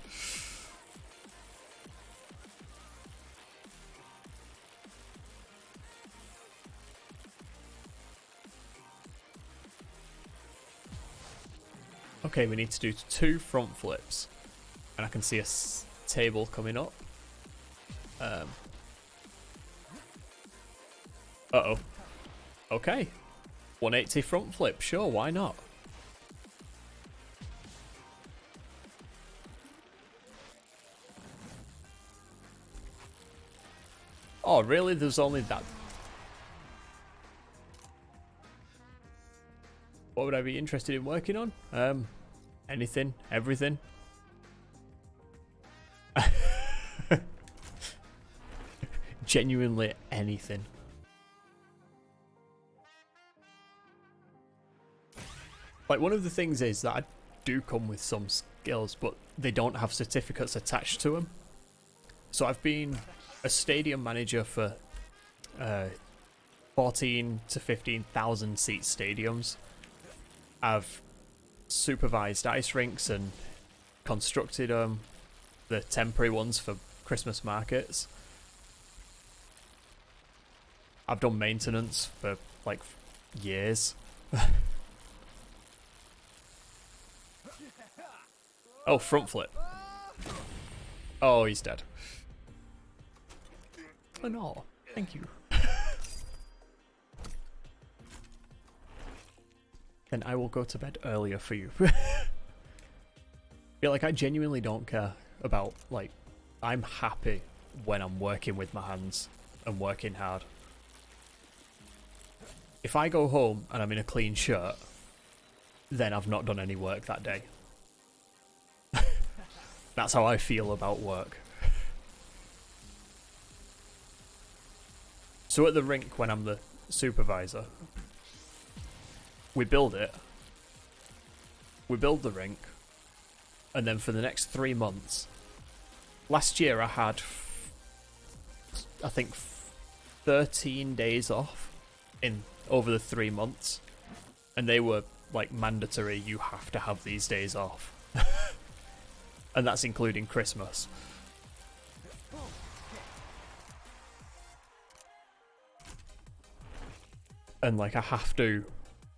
Speaker 1: Okay, we need to do 2 front flips. And I can see a table coming up. Uh-oh. Okay. 180 front flip, sure, why not? Oh, really? There's only that. What would I be interested in working on? Anything, everything. Genuinely anything. Like, one of the things is that I do come with some skills, but they don't have certificates attached to them. So I've been a stadium manager for 14 to 15,000 seat stadiums. I've supervised ice rinks and constructed the temporary ones for Christmas markets. I've done maintenance for like years. Oh, front flip. Oh, he's dead. Oh no, thank you. Then I will go to bed earlier for you. Yeah, like, I genuinely don't care about, like, I'm happy when I'm working with my hands and working hard. If I go home and I'm in a clean shirt, then I've not done any work that day. That's how I feel about work. So at the rink, when I'm the supervisor, we build it, we build the rink, and then for the next 3 months, last year I had, I think, 13 days off over the 3 months, and they were like mandatory. You have to have these days off. And that's including Christmas. And like, I have to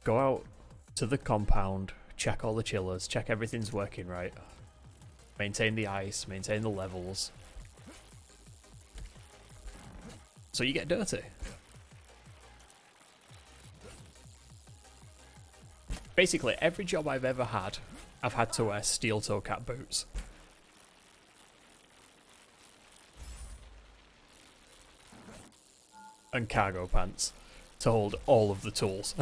Speaker 1: go out to the compound, check all the chillers, check everything's working right, maintain the ice, maintain the levels. So you get dirty. Basically, every job I've ever had, I've had to wear steel toe cap boots. And cargo pants to hold all of the tools.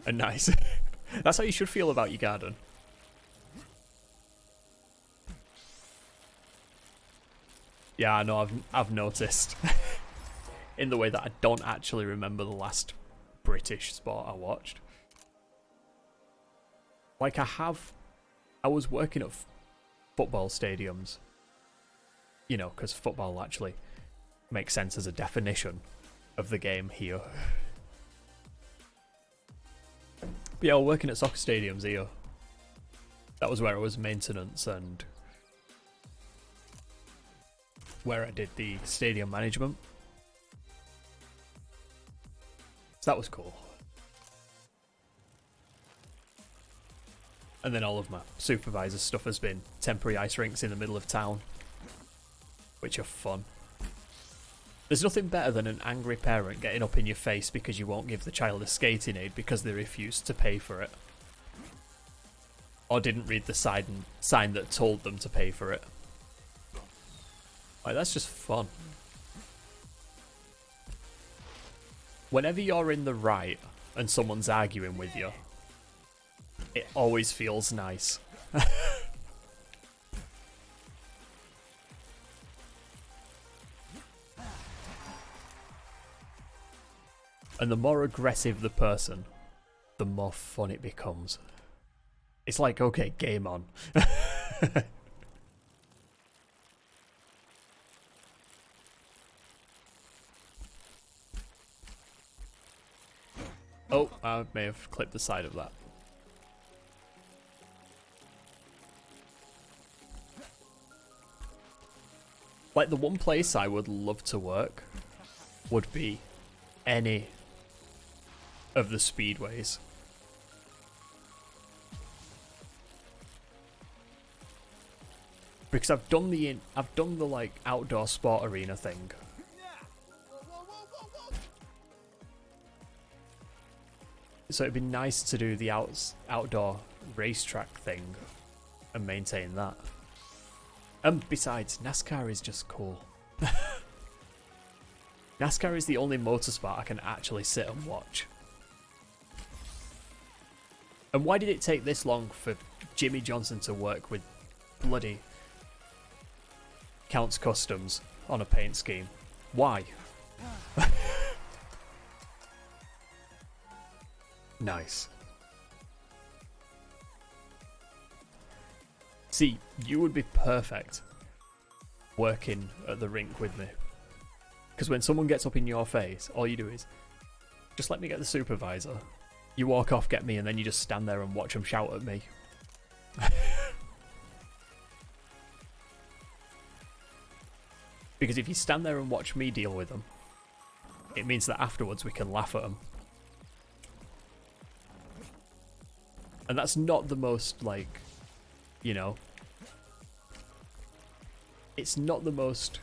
Speaker 1: And nice. That's how you should feel about your garden. Yeah, I know, I've noticed. In the way that I don't actually remember the last British sport I watched. Like, I was working at football stadiums. You know, because football actually makes sense as a definition of the game here. But yeah, I was working at soccer stadiums here. That was where I was maintenance and where I did the stadium management. So that was cool. And then all of my supervisor stuff has been temporary ice rinks in the middle of town, which are fun. There's nothing better than an angry parent getting up in your face because you won't give the child a skating aid because they refused to pay for it. Or didn't read the sign that told them to pay for it. Like, that's just fun. Whenever you're in the right and someone's arguing with you, it always feels nice. And the more aggressive the person, the more fun it becomes. It's like, okay, game on. Oh, I may have clipped the side of that. Like, the one place I would love to work would be any of the speedways. Because I've done the like outdoor sport arena thing. So it'd be nice to do the outdoor racetrack thing and maintain that. And besides, NASCAR is just cool. NASCAR is the only motorsport I can actually sit and watch. And why did it take this long for Jimmy Johnson to work with bloody Count's Customs on a paint scheme? Why? Nice. See, you would be perfect working at the rink with me. Because when someone gets up in your face, all you do is, just let me get the supervisor. You walk off, get me, and then you just stand there and watch them shout at me. Because if you stand there and watch me deal with them, it means that afterwards we can laugh at them. And that's not the most, like, you know, it's not the most,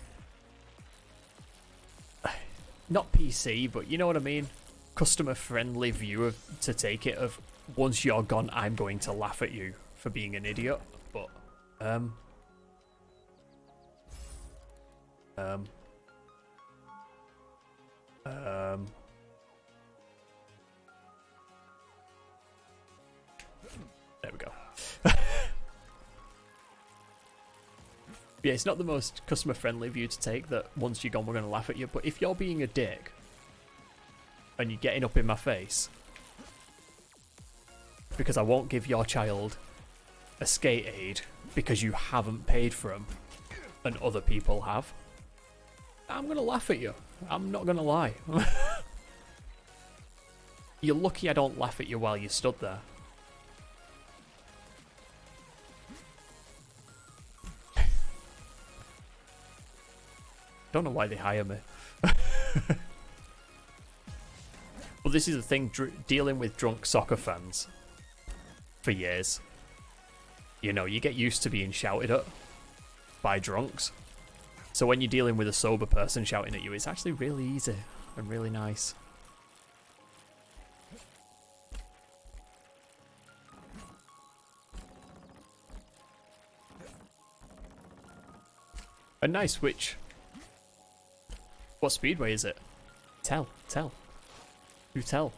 Speaker 1: not PC, but you know what I mean? Customer friendly view of, to take it of, once you're gone, I'm going to laugh at you for being an idiot. But, there we go. Yeah, it's not the most customer friendly view to take that once you're gone we're going to laugh at you, but if you're being a dick and you're getting up in my face because I won't give your child a skate aid because you haven't paid for them and other people have, I'm going to laugh at you. I'm not going to lie. You're lucky I don't laugh at you while you stood there. Don't know why they hire me. Well, this is the thing, dealing with drunk soccer fans for years. You know, you get used to being shouted at by drunks. So when you're dealing with a sober person shouting at you, it's actually really easy and really nice. A nice switch. What speedway is it? Tell. You tell.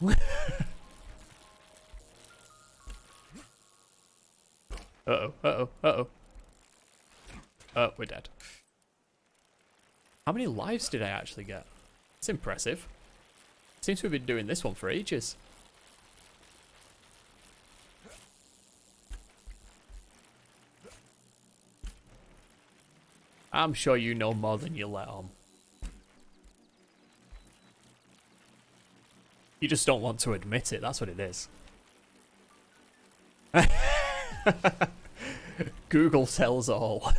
Speaker 1: Uh-oh. Oh, we're dead. How many lives did I actually get? It's impressive. Seems we've been doing this one for ages. I'm sure you know more than you let on. You just don't want to admit it, that's what it is. Google tells all.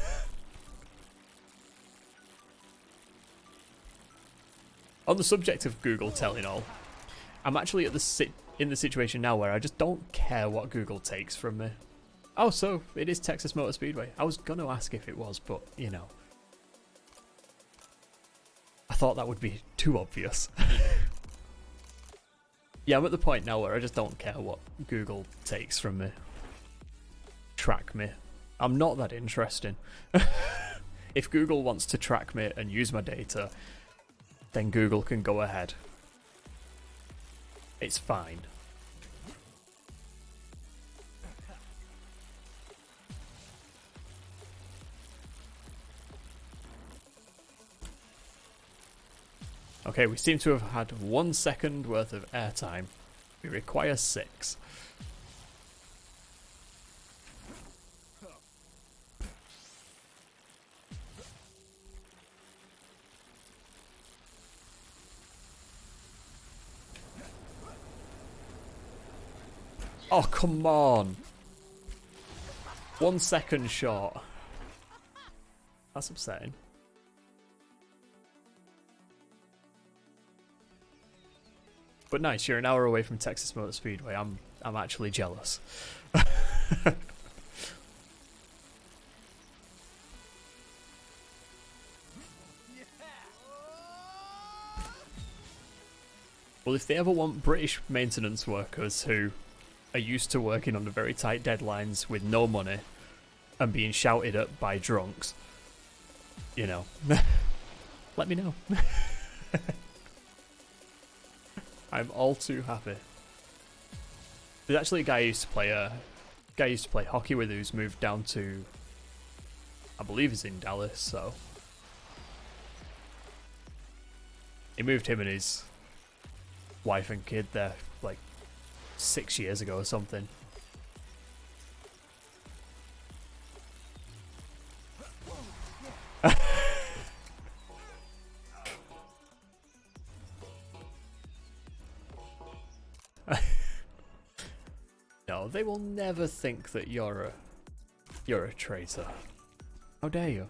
Speaker 1: On the subject of Google telling all, I'm actually at in the situation now where I just don't care what Google takes from me. Oh, so it is Texas Motor Speedway. I was gonna ask if it was, but you know, I thought that would be too obvious. Yeah, I'm at the point now where I just don't care what Google takes from me. Track me. I'm not that interesting. If Google wants to track me and use my data, then Google can go ahead. It's fine. Okay, we seem to have had 1 second worth of airtime. We require 6. Oh, come on. 1 second short. That's upsetting. But nice, you're an hour away from Texas Motor Speedway. I'm actually jealous. Well, if they ever want British maintenance workers who are used to working under very tight deadlines with no money and being shouted at by drunks, you know, let me know. I'm all too happy. There's actually a guy who used to play hockey with, who's moved down to, I believe he's in Dallas, so he moved him and his wife and kid there like 6 years ago or something. No, they will never think that you're a traitor. How dare you?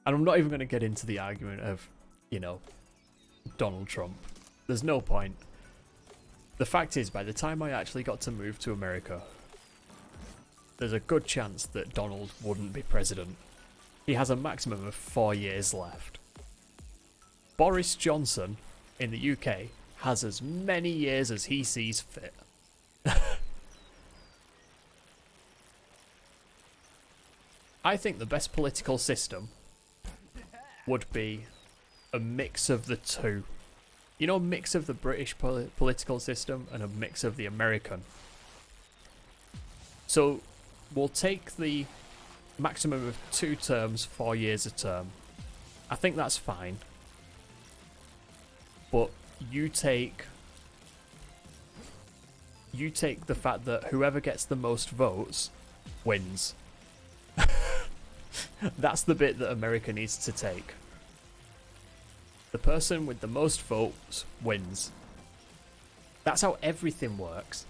Speaker 1: And I'm not even going to get into the argument of, you know, Donald Trump. There's no point. The fact is, by the time I actually got to move to America, there's a good chance that Donald wouldn't be president. He has a maximum of 4 years left. Boris Johnson in the UK has as many years as he sees fit. I think the best political system would be a mix of the two. You know, a mix of the British political system and a mix of the American. So we'll take the maximum of 2 terms, 4 years a term. I think that's fine. But you take the fact that whoever gets the most votes wins. That's the bit that America needs to take. The person with the most votes wins. That's how everything works.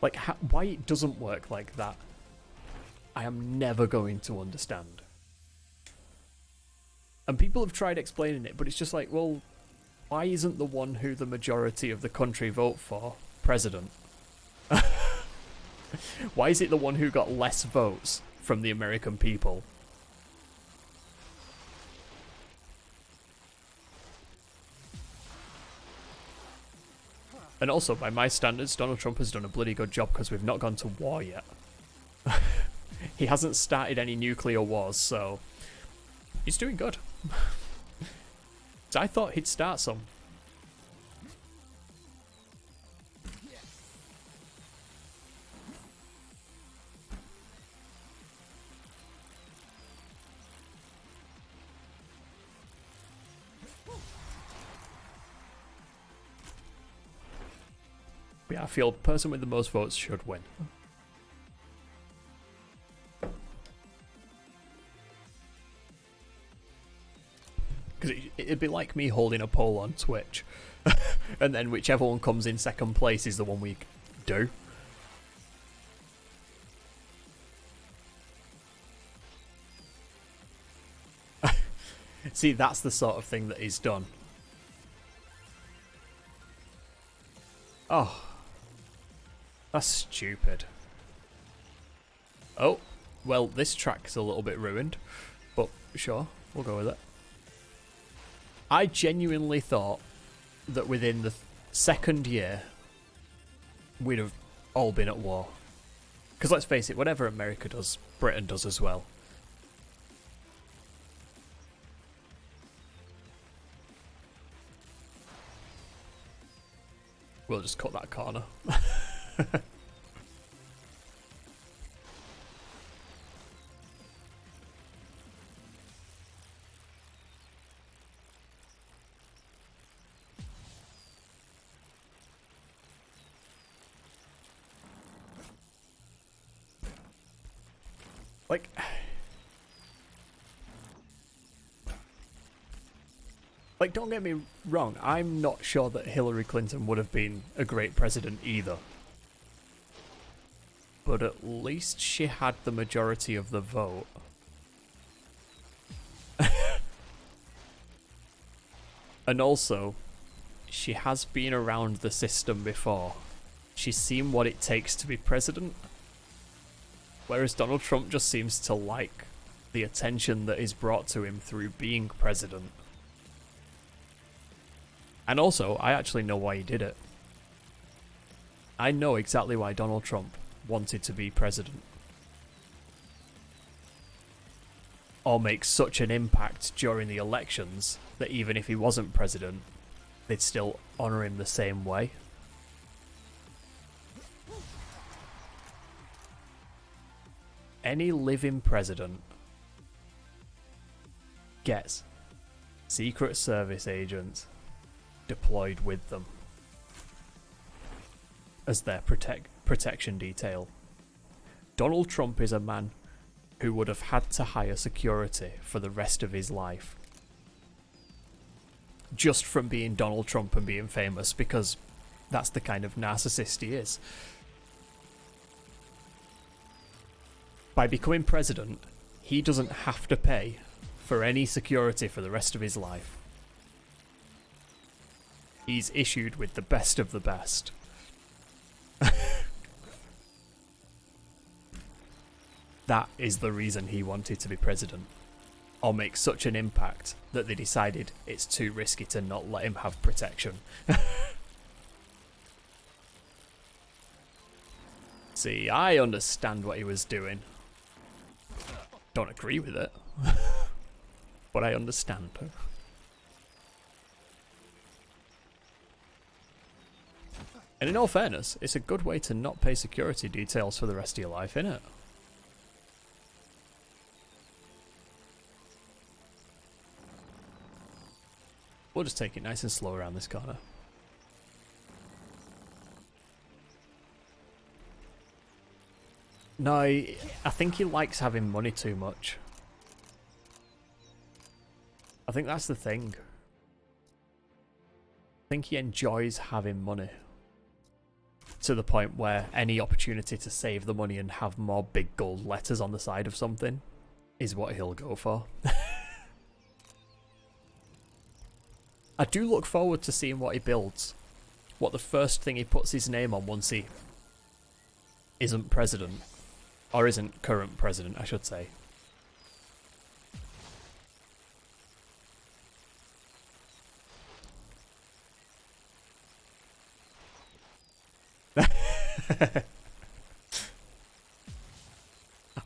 Speaker 1: Like, why it doesn't work like that, I am never going to understand. And people have tried explaining it, but it's just like, well, why isn't the one who the majority of the country vote for president? Why is it the one who got less votes from the American people? And also, by my standards, Donald Trump has done a bloody good job because we've not gone to war yet. He hasn't started any nuclear wars, so he's doing good. So I thought he'd start some. But yeah, I feel the person with the most votes should win. Because it'd be like me holding a poll on Twitch. And then whichever one comes in second place is the one we do. See, that's the sort of thing that is done. Oh. That's stupid. Oh. Well, this track's a little bit ruined. But sure, we'll go with it. I genuinely thought that within the second year, we'd have all been at war. Because let's face it, whatever America does, Britain does as well. We'll just cut that corner. Like, don't get me wrong, I'm not sure that Hillary Clinton would have been a great president either. But at least she had the majority of the vote. And also, she has been around the system before. She's seen what it takes to be president. Whereas Donald Trump just seems to like the attention that is brought to him through being president. And also, I actually know why he did it. I know exactly why Donald Trump wanted to be president. Or make such an impact during the elections that even if he wasn't president, they'd still honour him the same way. Any living president gets Secret Service agents deployed with them as their protection detail. Donald Trump is a man who would have had to hire security for the rest of his life. Just from being Donald Trump and being famous, because that's the kind of narcissist he is. By becoming president, he doesn't have to pay for any security for the rest of his life. He's issued with the best of the best. That is the reason he wanted to be president. Or make such an impact that they decided it's too risky to not let him have protection. See, I understand what he was doing. Don't agree with it. But I understand. And in all fairness, it's a good way to not pay security details for the rest of your life, innit? We'll just take it nice and slow around this corner. No, I think he likes having money too much. I think that's the thing. I think he enjoys having money. To the point where any opportunity to save the money and have more big gold letters on the side of something is what he'll go for. I do look forward to seeing what he builds. What the first thing he puts his name on once he isn't president. Or isn't current president, I should say.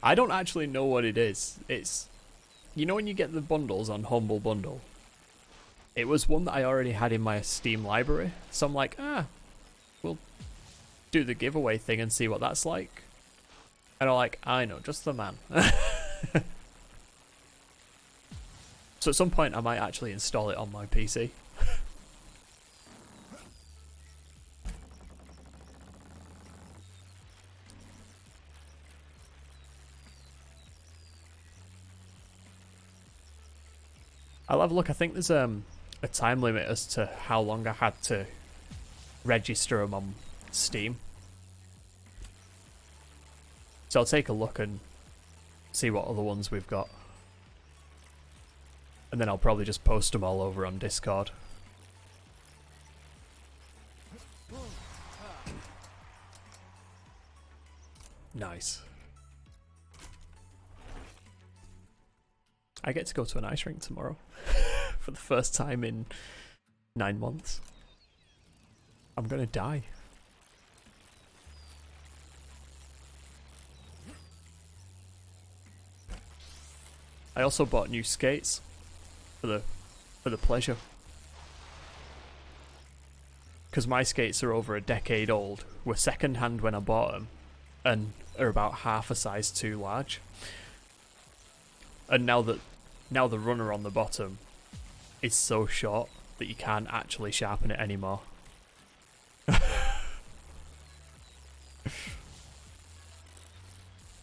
Speaker 1: I don't actually know what it is. It's... You know when you get the bundles on Humble Bundle? It was one that I already had in my Steam library. So I'm like, we'll do the giveaway thing and see what that's like. And I'm like, I know, just the man. So at some point I might actually install it on my PC. I'll have a look. I think there's a time limit as to how long I had to register them on Steam. So I'll take a look and see what other ones we've got. And then I'll probably just post them all over on Discord. Nice. I get to go to an ice rink tomorrow. For the first time in 9 months. I'm gonna die. I also bought new skates for the pleasure. because my skates are over a decade old, were second hand when I bought them, and are about half a size too large. And now the runner on the bottom is so short that you can't actually sharpen it anymore.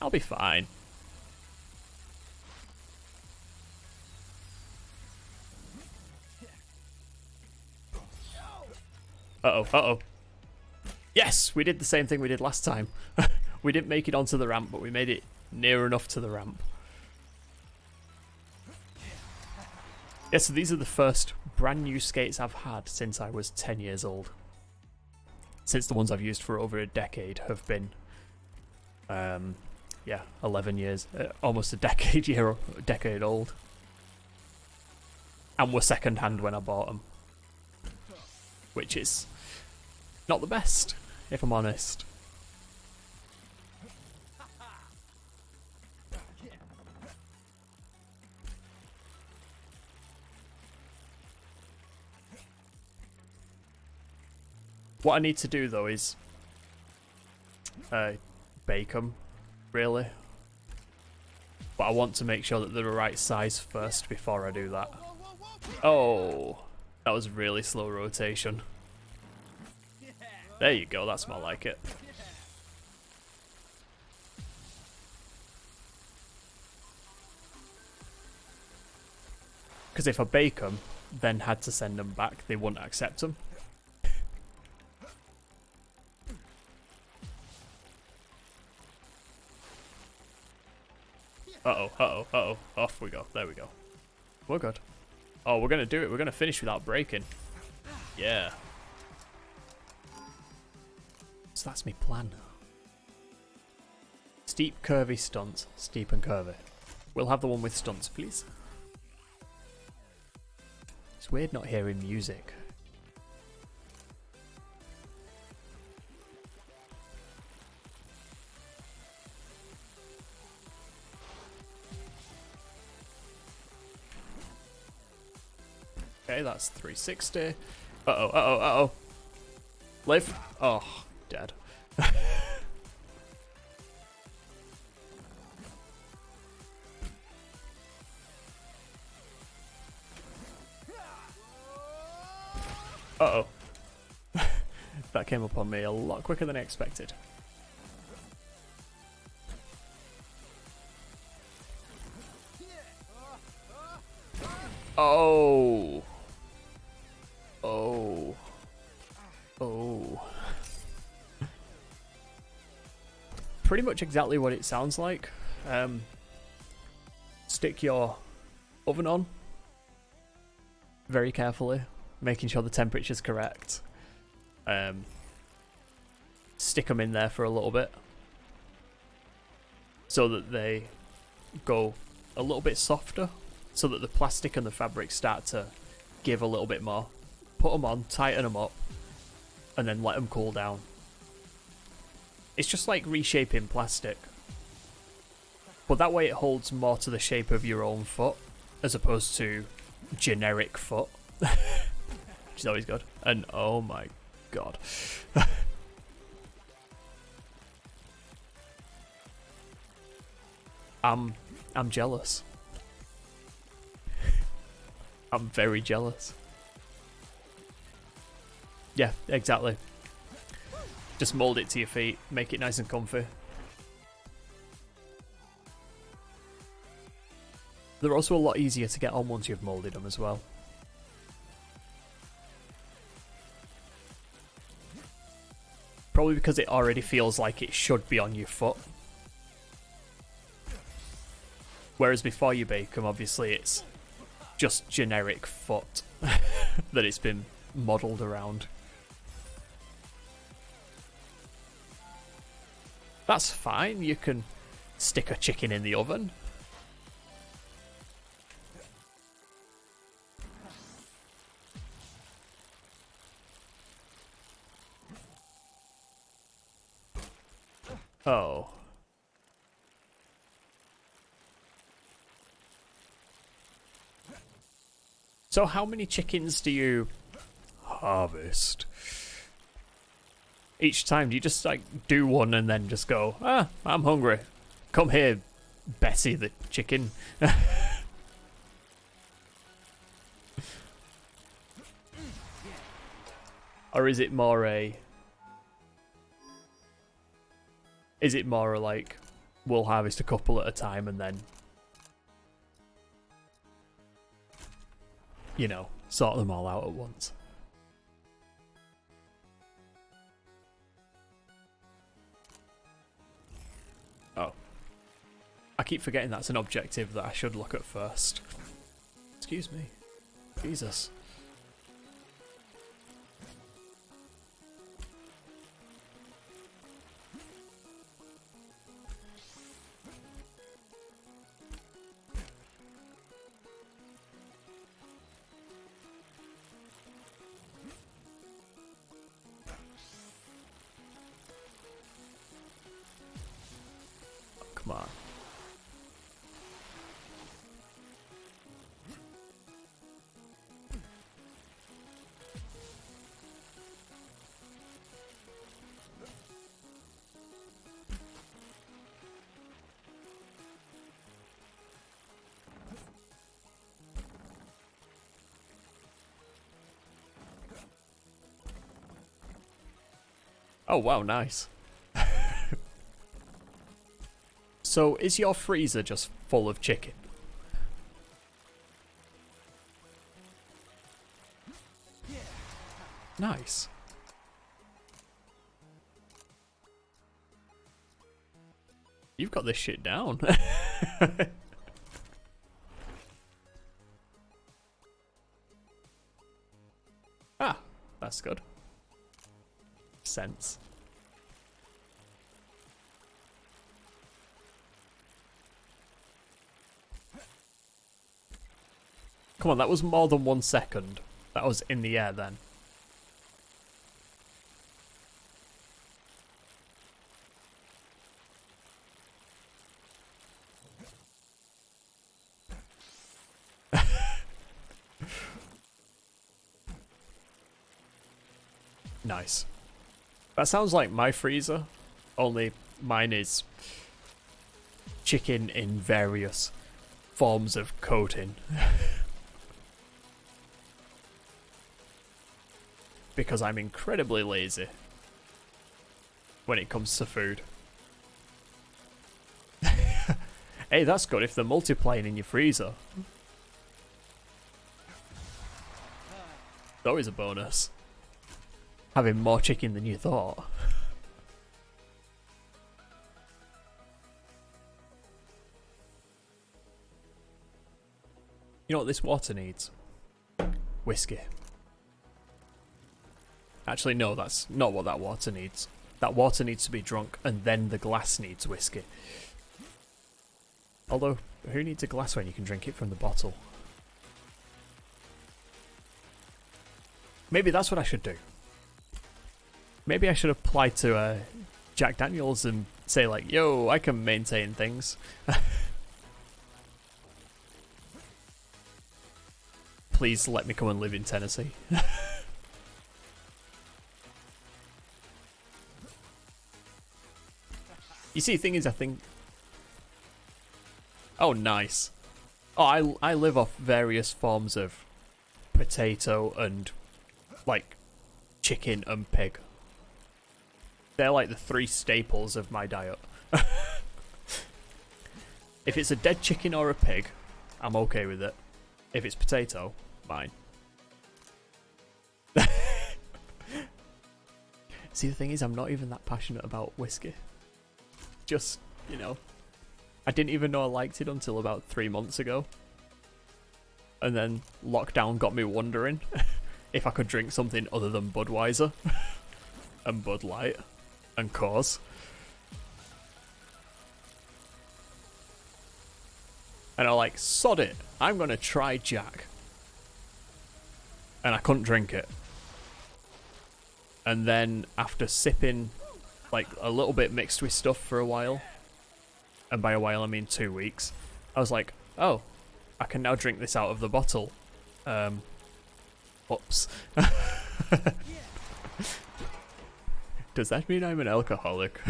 Speaker 1: I'll be fine. Uh-oh, uh-oh. Yes, we did the same thing we did last time. We didn't make it onto the ramp, but we made it near enough to the ramp. Yeah, so these are the first brand new skates I've had since I was 10 years old. Since the ones I've used for over a decade have been, 11 years, almost a decade old. And were second hand when I bought them. Which is not the best, if I'm honest. What I need to do though is bake them, really. But I want to make sure that they're the right size first before I do that. Oh, that was really slow rotation. There you go, that's more like it. Because if I bake them, then had to send them back, they wouldn't accept them. Uh-oh, uh-oh, uh-oh. Off we go. There we go. We're good. Oh, we're going to do it. We're going to finish without breaking. Yeah. So that's my plan. Steep, curvy, stunts. Steep and curvy. We'll have the one with stunts, please. It's weird not hearing music. Okay, that's 360. Uh-oh, uh-oh, uh-oh. Live. Oh, dead. Uh-oh. That came up on me a lot quicker than I expected. Oh. Oh. Oh. Pretty much exactly what it sounds like. Stick your oven on very carefully, making sure the temperature's correct. Stick them in there for a little bit so that they go a little bit softer, so that the plastic and the fabric start to give a little bit more. Put them on, tighten them up, and then let them cool down. It's just like reshaping plastic, but that way it holds more to the shape of your own foot as opposed to generic foot, which is always good. And oh my god. I'm jealous. I'm very jealous. Yeah, exactly. Just mold it to your feet, make it nice and comfy. They're also a lot easier to get on once you've molded them as well. Probably because it already feels like it should be on your foot. Whereas before you bake them, obviously it's just generic foot that it's been modelled around. That's fine, you can stick a chicken in the oven. Oh. So how many chickens do you harvest? Each time, do you just like do one and then just go, ah, I'm hungry. Come here, Bessie the chicken. Or is it more a... Is it more like, we'll harvest a couple at a time and then, you know, sort them all out at once? Oh. I keep forgetting that's an objective that I should look at first. Excuse me. Jesus. Come on. Oh wow, nice. So, is your freezer just full of chicken? Nice. You've got this shit down. Ah, that's good. Sense. Come on, that was more than 1 second. That was in the air then. Nice. That sounds like my freezer, only mine is chicken in various forms of coating. Because I'm incredibly lazy when it comes to food. Hey, that's good if they're multiplying in your freezer. It's always a bonus. Having more chicken than you thought. You know what this water needs? Whiskey. Actually, no, that's not what that water needs. That water needs to be drunk, and then the glass needs whiskey. Although, who needs a glass when you can drink it from the bottle? Maybe that's what I should do. Maybe I should apply to Jack Daniels and say like, yo, I can maintain things. Please let me come and live in Tennessee. You see, the thing is, I think... Oh, nice. Oh, I live off various forms of potato and, like, chicken and pig. They're like the 3 staples of my diet. If it's a dead chicken or a pig, I'm okay with it. If it's potato, mine. See, the thing is, I'm not even that passionate about whiskey. Just, you know, I didn't even know I liked it until about 3 months ago. And then lockdown got me wondering if I could drink something other than Budweiser and Bud Light and Coors. And I'm like, sod it, I'm gonna try Jack. And I couldn't drink it. And then after sipping like a little bit mixed with stuff for a while, and by a while I mean 2 weeks, I was like, oh, I can now drink this out of the bottle. Whoops. Does that mean I'm an alcoholic?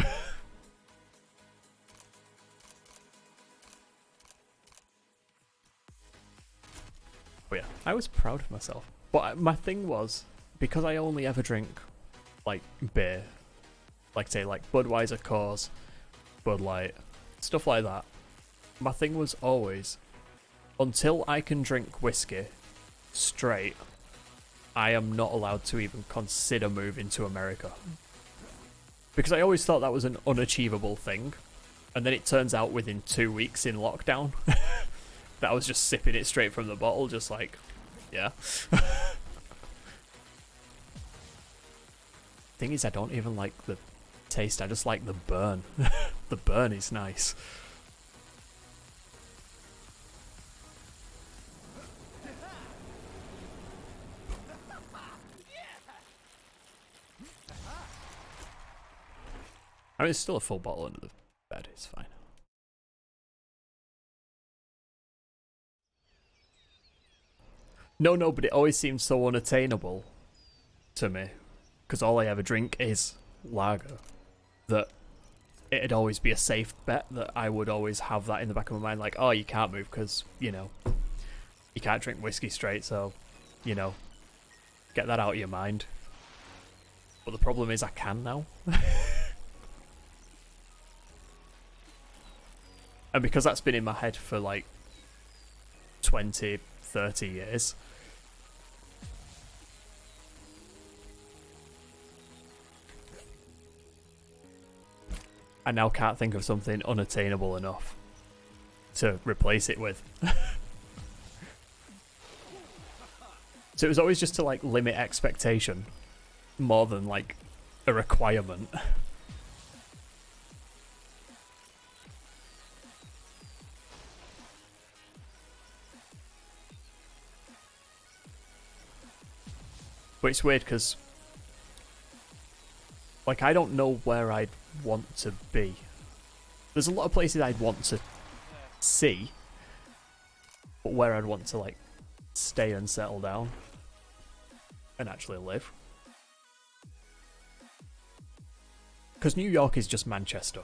Speaker 1: Oh yeah, I was proud of myself. But my thing was, because I only ever drink, like, beer, like, say, like, Budweiser, Coors, Bud Light, stuff like that, my thing was always, until I can drink whiskey straight, I am not allowed to even consider moving to America. Because I always thought that was an unachievable thing, and then it turns out within 2 weeks in lockdown that I was just sipping it straight from the bottle, just like, yeah. Thing is, I don't even like the taste, I just like the burn. The burn is nice. I mean, it's still a full bottle under the bed, it's fine. No, but it always seems so unattainable to me, because all I ever drink is lager, that it'd always be a safe bet that I would always have that in the back of my mind, like, oh, you can't move because, you know, you can't drink whiskey straight, so, you know, get that out of your mind. But the problem is I can now. And because that's been in my head for like 20, 30 years, I now can't think of something unattainable enough to replace it with. So it was always just to like limit expectation more than like a requirement. But it's weird because, like, I don't know where I'd want to be. There's a lot of places I'd want to see, but where I'd want to, like, stay and settle down and actually live. Because New York is just Manchester.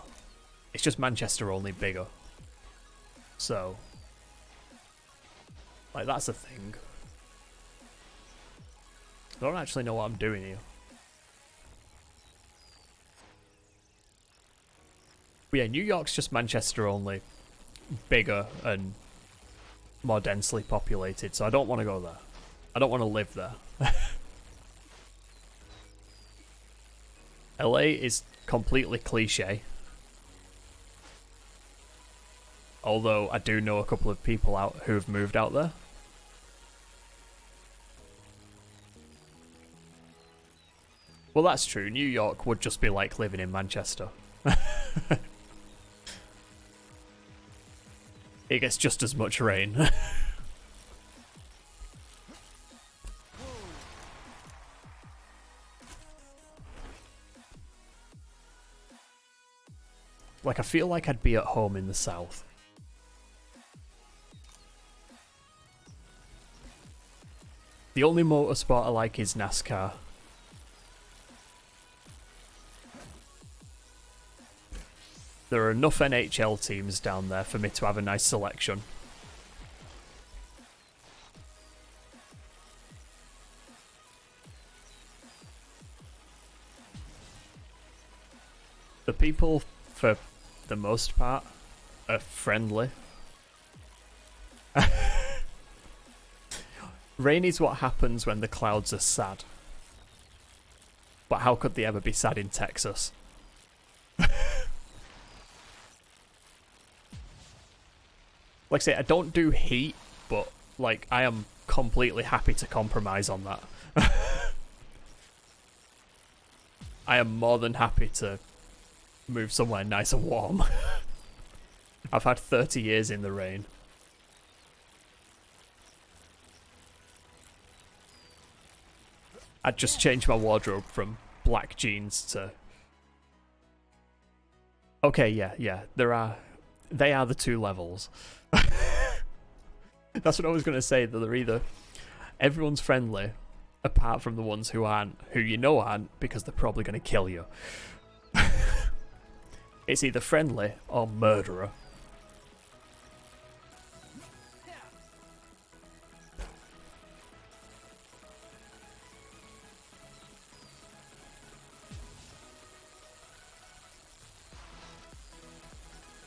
Speaker 1: It's just Manchester, only bigger. So, like, that's a thing. I don't actually know what I'm doing here. But yeah, New York's just Manchester only, bigger and more densely populated, so I don't want to go there. I don't want to live there. LA is completely cliche. Although I do know a couple of people out who have moved out there. Well, that's true. New York would just be like living in Manchester. It gets just as much rain. Like, I feel like I'd be at home in the South. The only motorsport I like is NASCAR. There are enough NHL teams down there for me to have a nice selection. The people, for the most part, are friendly. Rain is what happens when the clouds are sad. But how could they ever be sad in Texas? Like I say, I don't do heat, but like I am completely happy to compromise on that. I am more than happy to move somewhere nice and warm. I've had 30 years in the rain. I'd just change my wardrobe from black jeans to... Okay, yeah, they are the two levels. That's what I was going to say, that they're either everyone's friendly apart from the ones who aren't, who you know aren't, because they're probably going to kill you. It's either friendly or murderer.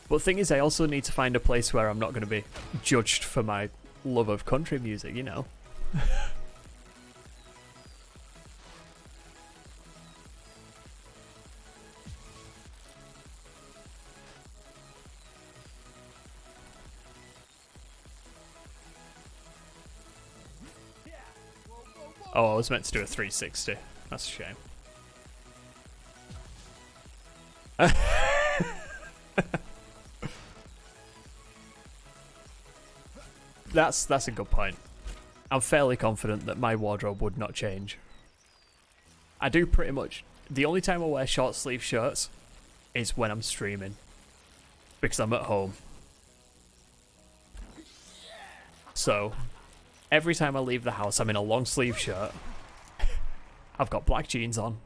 Speaker 1: But the thing is, I also need to find a place where I'm not going to be judged for my love of country music, you know? Oh, I was meant to do a 360. That's a shame. That's a good point. I'm fairly confident that my wardrobe would not change. I do pretty much... The only time I wear short sleeve shirts is when I'm streaming. Because I'm at home. So, every time I leave the house, I'm in a long sleeve shirt. I've got black jeans on.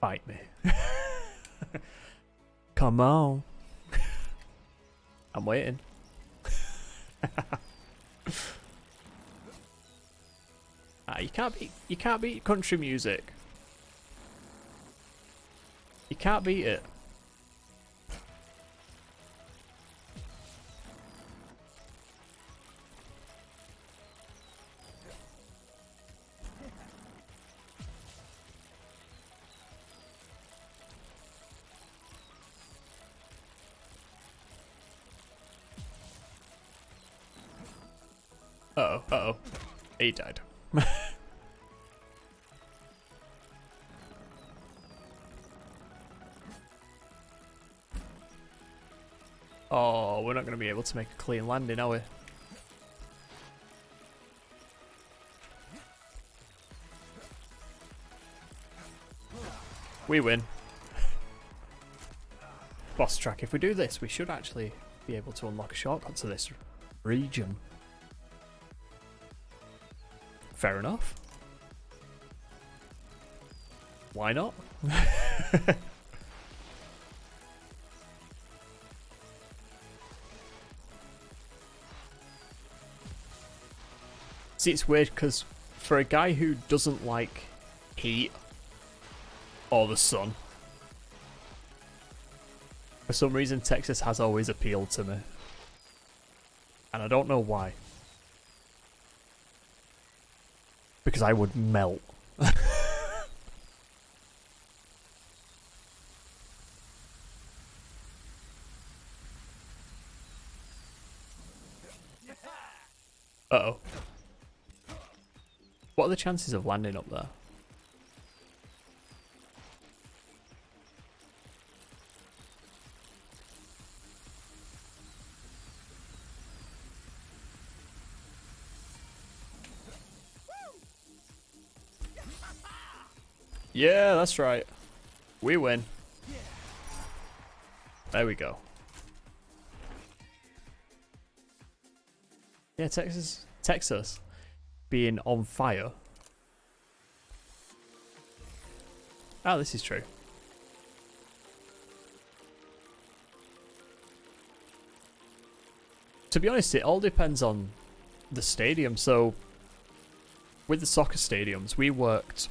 Speaker 1: Fight me. Come on. I'm waiting. You can't beat country music. You can't beat it. Uh-oh, uh-oh. He died. Oh, we're not going to be able to make a clean landing, are we? We win. Boss track. If we do this, we should actually be able to unlock a shortcut to this region. Fair enough. Why not? See, it's weird because for a guy who doesn't like heat or the sun, for some reason Texas has always appealed to me. And I don't know why. Because I would melt. Uh-oh. What are the chances of landing up there? Yeah, that's right. We win. There we go. Yeah, Texas being on fire. Ah, this is true. To be honest, it all depends on the stadium. So, with the soccer stadiums, we worked,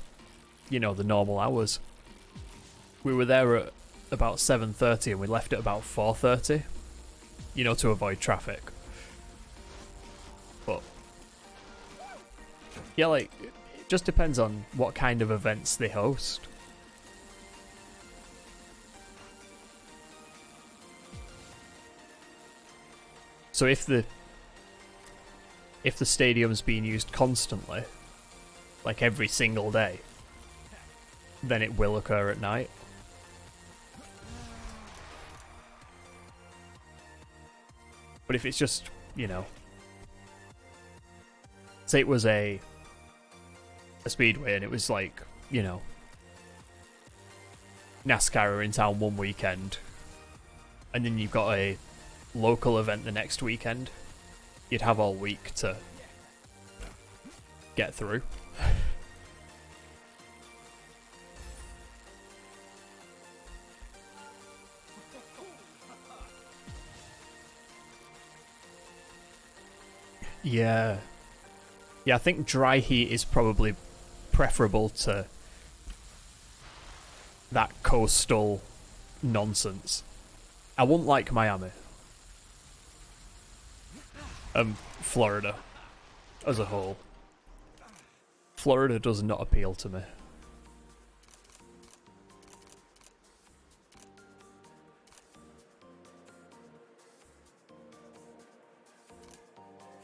Speaker 1: you know, the normal hours. We were there at about 7:30 and we left at about 4:30, you know, to avoid traffic. But yeah, like, it just depends on what kind of events they host. So if the stadium's being used constantly, like every single day, then it will occur at night. But if it's just, you know, say it was a speedway and it was like, you know, NASCAR are in town one weekend, and then you've got a local event the next weekend, you'd have all week to get through. Yeah. Yeah, I think dry heat is probably preferable to that coastal nonsense. I wouldn't like Miami. Florida as a whole. Florida does not appeal to me.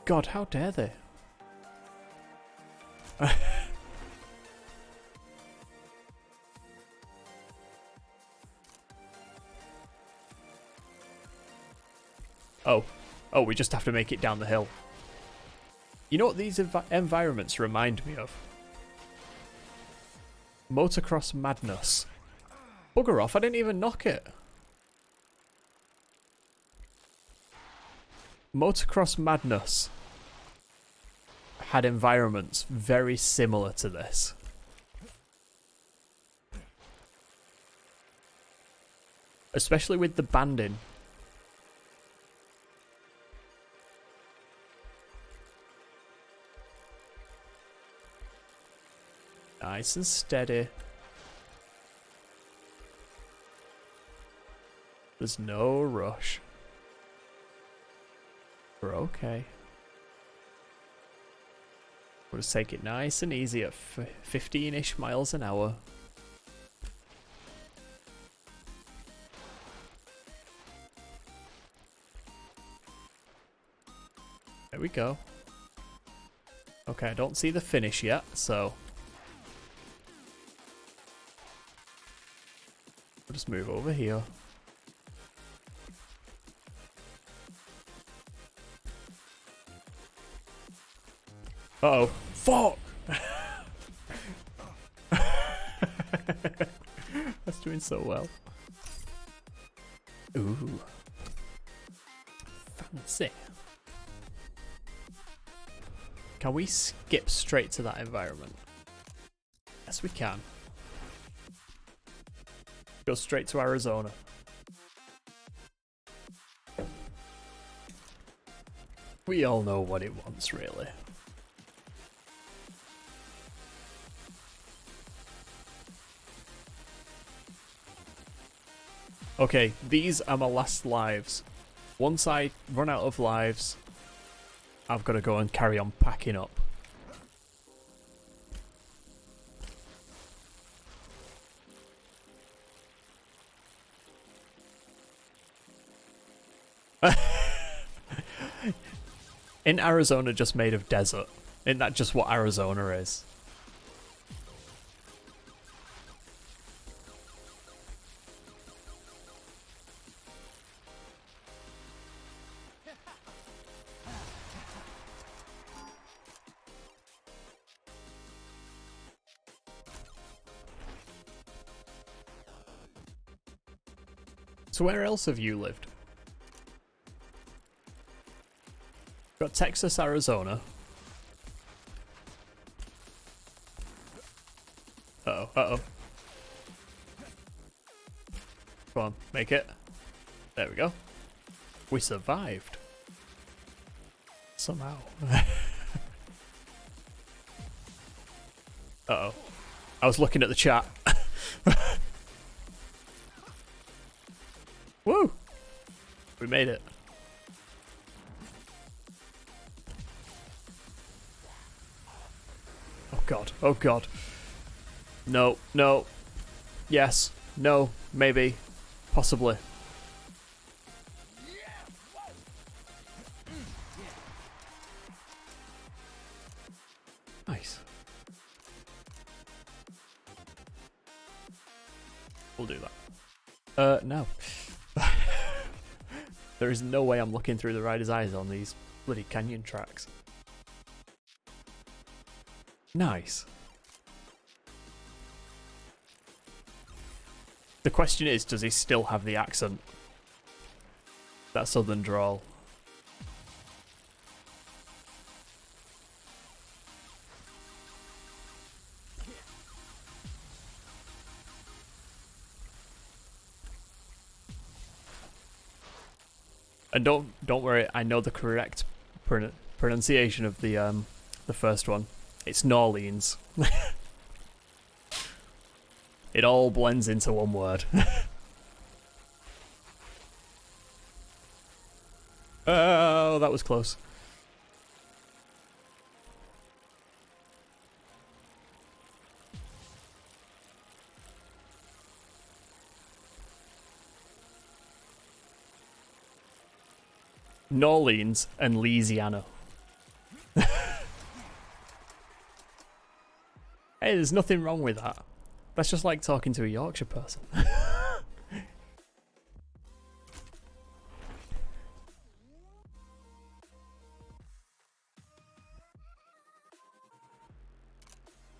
Speaker 1: God, how dare they? Oh, we just have to make it down the hill. You know what these environments remind me of? Motocross Madness. Bugger off, I didn't even knock it. Motocross Madness had environments very similar to this. Especially with the banding. Nice and steady. There's no rush. We're okay. We'll just take it nice and easy at 15-ish miles an hour. There we go. Okay, I don't see the finish yet, so we'll just move over here. Uh-oh. Fuck! That's doing so well. Ooh. Fancy. Can we skip straight to that environment? Yes, we can. Go straight to Arizona. We all know what it wants, really. Okay, these are my last lives. Once I run out of lives, I've got to go and carry on packing up. Isn't Arizona just made of desert? Isn't that just what Arizona is? So where else have you lived? Got Texas, Arizona. Uh-oh, uh-oh. Come on, make it. There we go. We survived. Somehow. Uh-oh. I was looking at the chat. Woo! We made it. Oh god, oh god. No, no. Yes, no, maybe, possibly. Nice. We'll do that. No. There is no way I'm looking through the rider's eyes on these bloody canyon tracks. Nice. The question is, does he still have the accent? That southern drawl. And don't worry, I know the correct pronunciation of the first one. It's Norleans. It all blends into one word. Oh, that was close. Norleans and Louisiana. Hey, there's nothing wrong with that. That's just like talking to a Yorkshire person.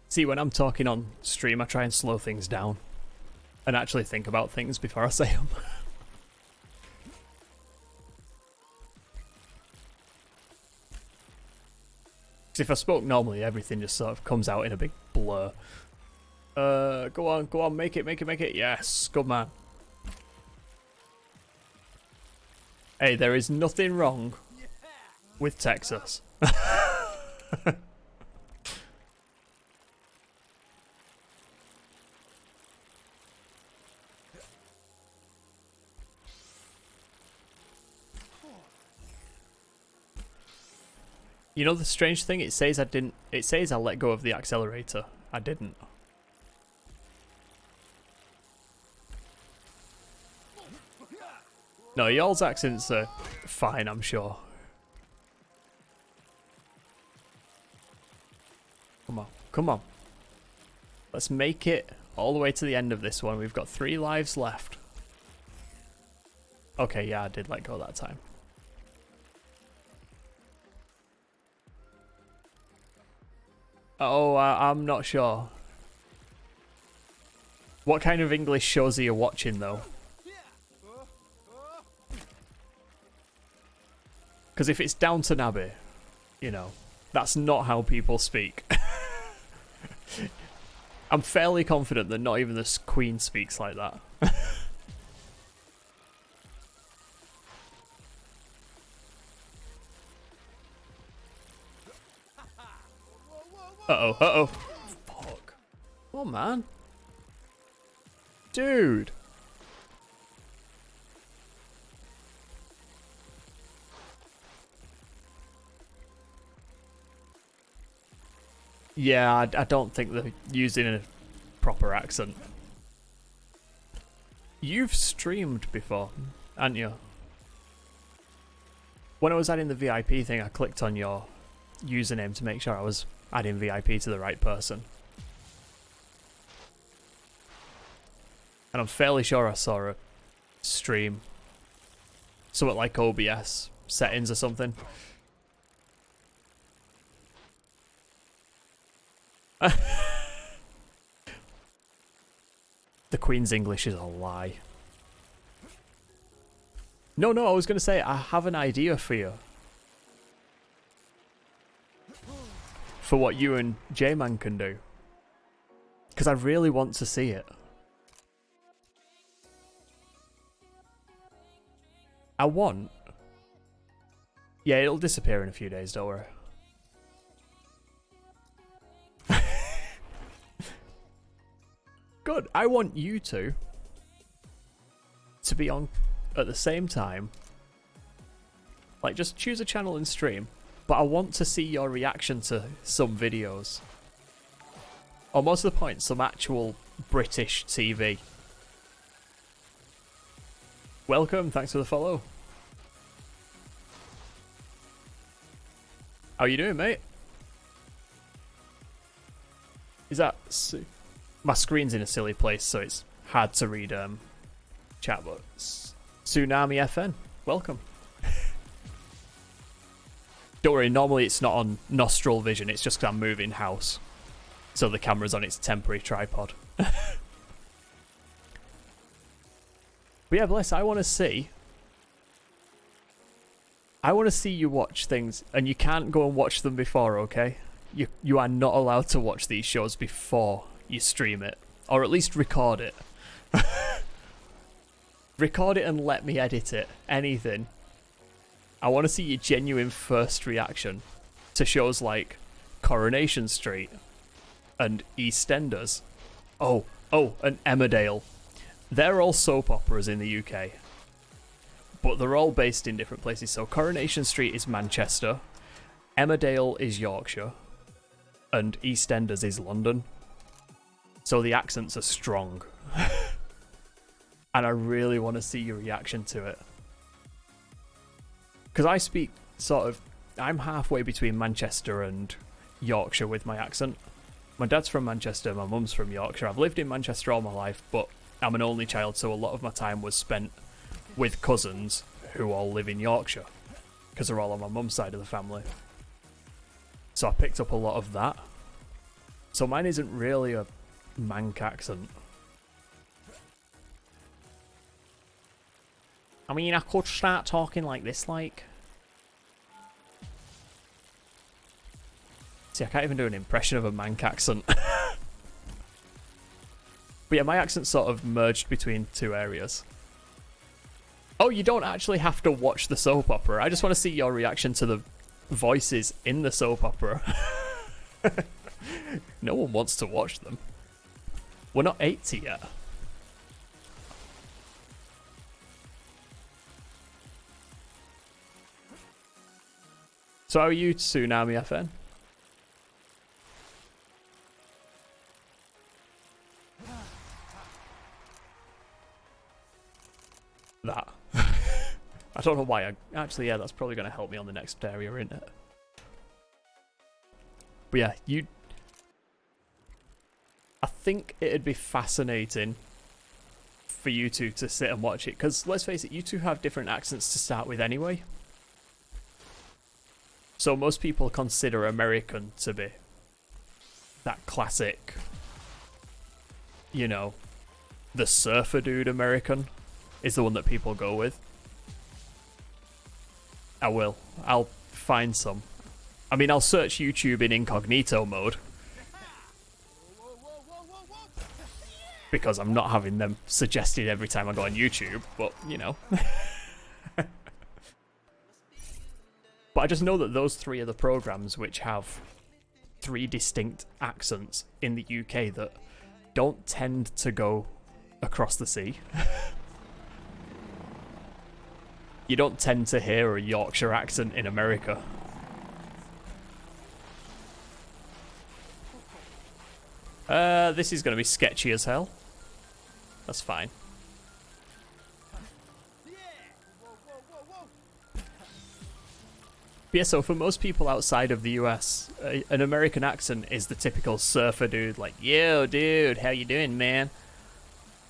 Speaker 1: See, when I'm talking on stream, I try and slow things down and actually think about things before I say them. Because if I spoke normally, everything just sort of comes out in a big blur. Go on, make it. Yes, good man. Hey, there is nothing wrong with Texas. You know the strange thing? It says I didn't. It says I let go of the accelerator. I didn't. No, y'all's accents are fine, I'm sure. Come on. Let's make it all the way to the end of this one. We've got 3 lives left. Okay, yeah, I did let go that time. Oh, I'm not sure. What kind of English shows are you watching, though? Because if it's Downton Abbey, you know, that's not how people speak. I'm fairly confident that not even the Queen speaks like that. Uh-oh. Fuck. Come on, man. Dude. Yeah, I don't think they're using a proper accent. You've streamed before, haven't you? When I was adding the VIP thing, I clicked on your username to make sure I was adding VIP to the right person. And I'm fairly sure I saw a stream. Something like OBS settings or something. The Queen's English is a lie. No, I was going to say, I have an idea for you. For what you and J-Man can do. Because I really want to see it. I want... Yeah, it'll disappear in a few days, don't worry. Good. I want you to be on at the same time. Like, just choose a channel and stream. But I want to see your reaction to some videos. Or most of the point, some actual British TV. Welcome, thanks for the follow. How you doing, mate? Is that... My screen's in a silly place, so it's hard to read chat, but Tsunami FN, welcome. Don't worry, normally it's not on nostril vision, it's just 'cause I'm moving house. So the camera's on its temporary tripod. But yeah, Bless, I want to see you watch things, and you can't go and watch them before, okay? You are not allowed to watch these shows before you stream it, or at least record it. Record it and let me edit it. Anything. I want to see your genuine first reaction to shows like Coronation Street and EastEnders. Oh, and Emmerdale. They're all soap operas in the UK, but they're all based in different places. So Coronation Street is Manchester, Emmerdale is Yorkshire, and EastEnders is London. So the accents are strong. And I really want to see your reaction to it. Because I speak I'm halfway between Manchester and Yorkshire with my accent. My dad's from Manchester, my mum's from Yorkshire. I've lived in Manchester all my life, but I'm an only child, so a lot of my time was spent with cousins who all live in Yorkshire, because they're all on my mum's side of the family. So I picked up a lot of that. So mine isn't really a Manc accent. I mean, I could start talking like this, like. See, I can't even do an impression of a Manc accent. But yeah, my accent sort of merged between two areas. Oh, you don't actually have to watch the soap opera. I just want to see your reaction to the voices in the soap opera. No one wants to watch them. We're not 80 yet. So how are you, Tsunami FN? That. I don't know why. Actually, yeah, that's probably going to help me on the next area, isn't it? But yeah, I think it'd be fascinating for you two to sit and watch it, because let's face it, you two have different accents to start with anyway. So most people consider American to be that classic, you know, the surfer dude American is the one that people go with. I'll find some. I mean, I'll search YouTube in incognito mode, because I'm not having them suggested every time I go on YouTube, but, you know. But I just know that those three are the programs which have three distinct accents in the UK that don't tend to go across the sea. You don't tend to hear a Yorkshire accent in America. This is going to be sketchy as hell. That's fine. But yeah, so for most people outside of the US, an American accent is the typical surfer dude, like, yo, dude, how you doing, man?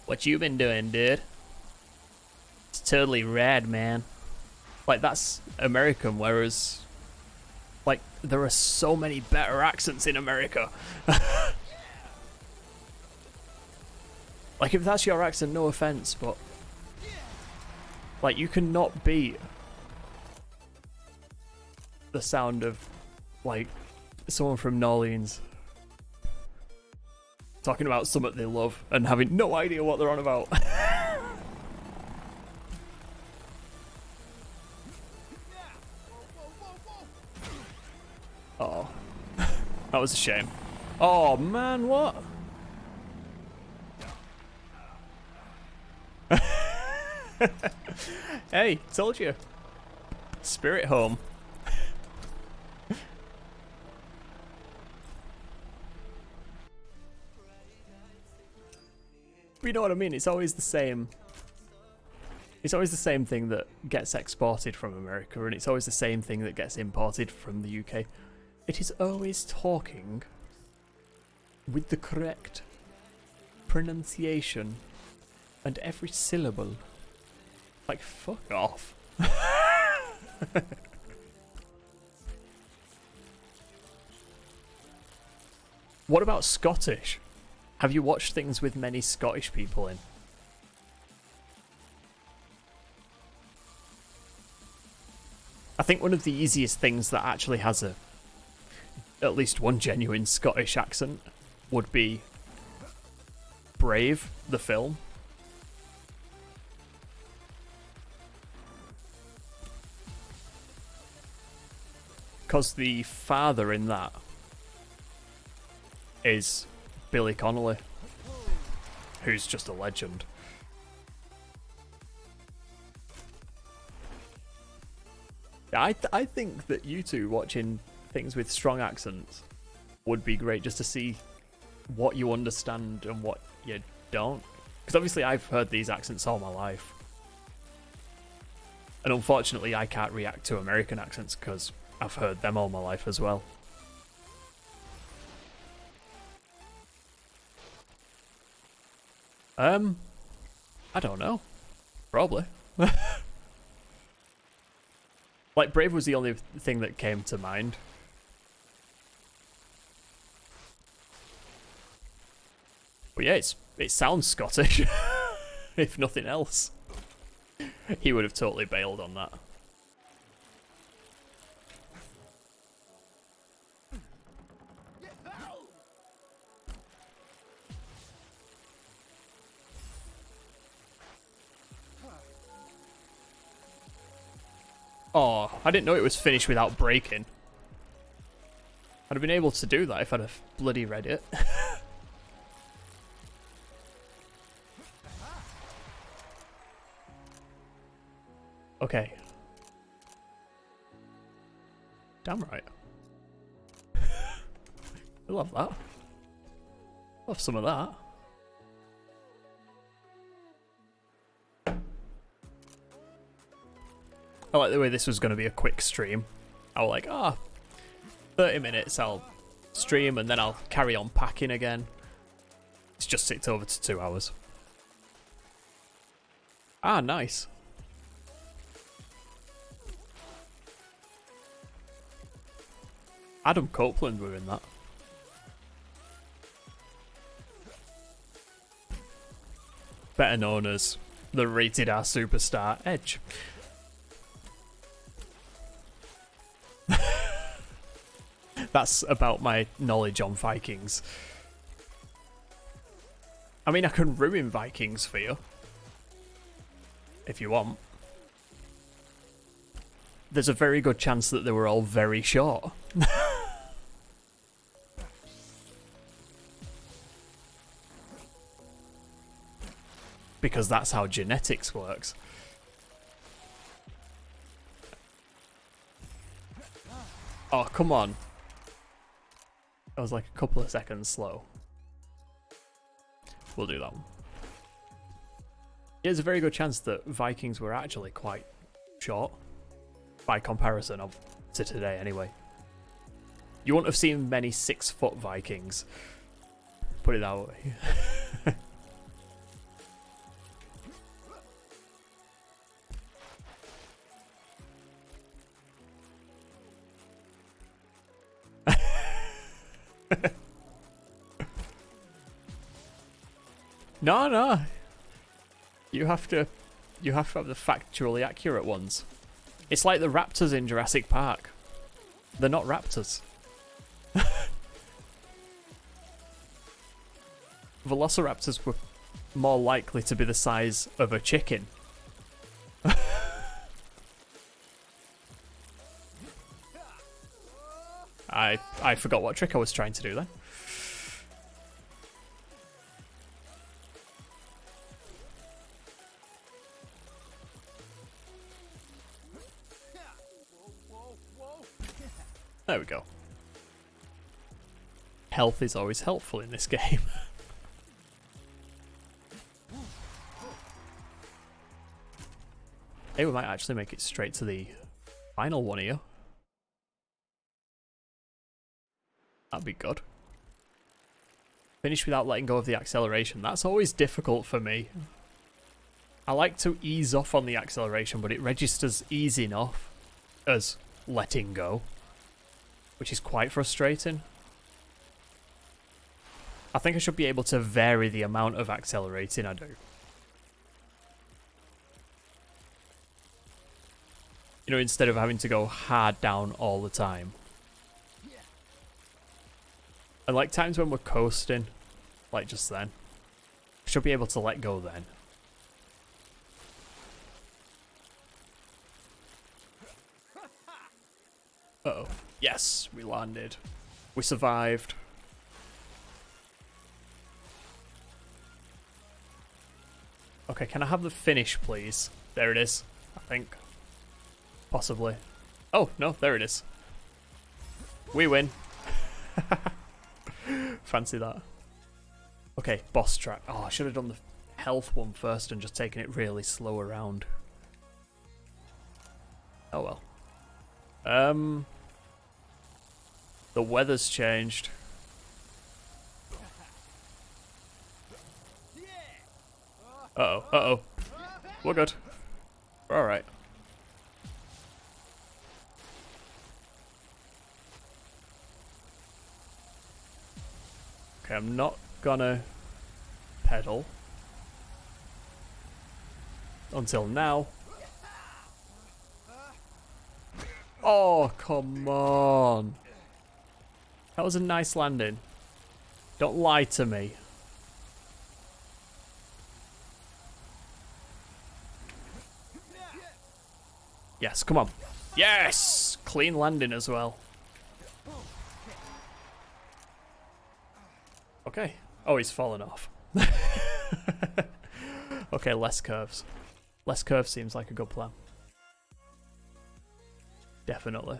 Speaker 1: What you been doing, dude? It's totally rad, man. Like, that's American, whereas, like, there are so many better accents in America. Like, if that's your accent, no offense, but, like, you cannot beat the sound of, like, someone from New Orleans talking about something they love and having no idea what they're on about. Oh, that was a shame. Oh man, what? Hey, told you. Spirit home. You know what I mean? It's always the same. It's always the same thing that gets exported from America, and it's always the same thing that gets imported from the UK. It is always talking with the correct pronunciation and every syllable. Like, fuck off. What about Scottish? Have you watched things with many Scottish people in? I think one of the easiest things that actually has at least one genuine Scottish accent would be Brave, the film. because the father in that is Billy Connolly, who's just a legend. I think that you two watching things with strong accents would be great, just to see what you understand and what you don't. Because obviously I've heard these accents all my life. And unfortunately I can't react to American accents because I've heard them all my life as well. I don't know. Probably. Like, Brave was the only thing that came to mind. But yeah, it sounds Scottish, if nothing else. He would have totally bailed on that. Oh, I didn't know it was finished without breaking. I'd have been able to do that if I'd have bloody read it. Okay. Damn right. I love that. Love some of that. I like the way this was going to be a quick stream. I was like, 30 minutes, I'll stream and then I'll carry on packing again. It's just ticked over to 2 hours. Ah, nice. Adam Copeland were in that. Better known as the rated R superstar Edge. That's about my knowledge on Vikings. I mean, I can ruin Vikings for you. If you want. There's a very good chance that they were all very short. Because that's how genetics works. Oh, come on. I was like a couple of seconds slow. We'll do that one. There's a very good chance that Vikings were actually quite short. By comparison to today, anyway. You wouldn't have seen many 6-foot Vikings. Put it that way. No. You have to have the factually accurate ones. It's like the raptors in Jurassic Park. They're not raptors. Velociraptors were more likely to be the size of a chicken. I forgot what trick I was trying to do then. There we go. Health is always helpful in this game. Hey, we might actually make it straight to the final one here. That'd be good. Finish without letting go of the acceleration. That's always difficult for me. I like to ease off on the acceleration, but it registers ease enough as letting go, which is quite frustrating. I think I should be able to vary the amount of accelerating I do. You know, instead of having to go hard down all the time. And like times when we're coasting, like just then, I should be able to let go then. Uh-oh. Yes, we landed. We survived. Okay, can I have the finish, please? There it is, I think. Possibly. Oh, no, there it is. We win. Fancy that. Okay, boss track. Oh, I should have done the health one first and just taken it really slow around. Oh well. The weather's changed. Uh-oh, uh-oh. We're good. We're alright. Okay, I'm not gonna pedal until now. Oh, come on. That was a nice landing. Don't lie to me. Yes, come on. Yes! Clean landing as well. Okay. Oh, he's fallen off. Okay, less curves. Less curves seems like a good plan. Definitely.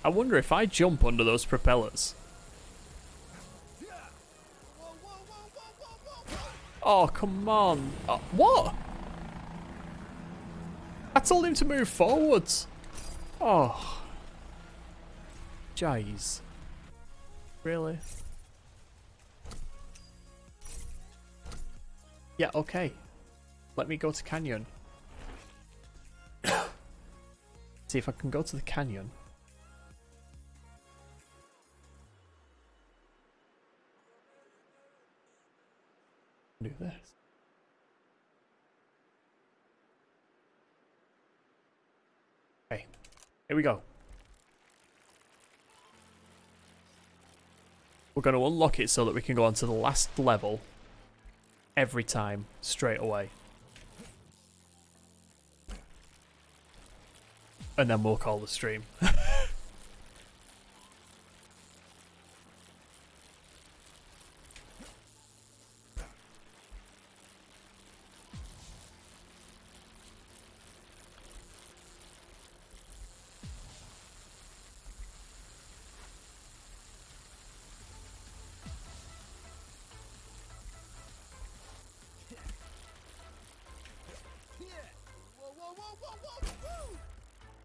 Speaker 1: I wonder if I jump under those propellers. Oh, come on. Oh, what? I told him to move forwards. Oh. Jeez. Really? Yeah, okay. Let me go to canyon. See if I can go to the canyon. Do this. Okay, here we go. We're going to unlock it so that we can go on to the last level every time, straight away. And then we'll call the stream.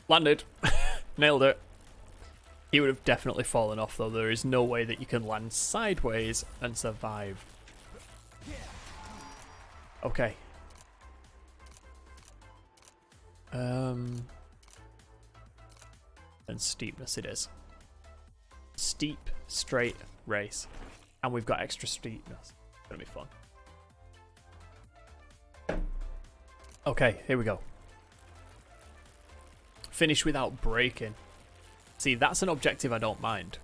Speaker 1: Landed. Nailed it. He would have definitely fallen off though. There is no way that you can land sideways and survive. Okay. And steepness it is. Steep, straight race. And we've got extra steepness. It's gonna be fun. Okay, here we go. Finish without breaking. See, that's an objective I don't mind.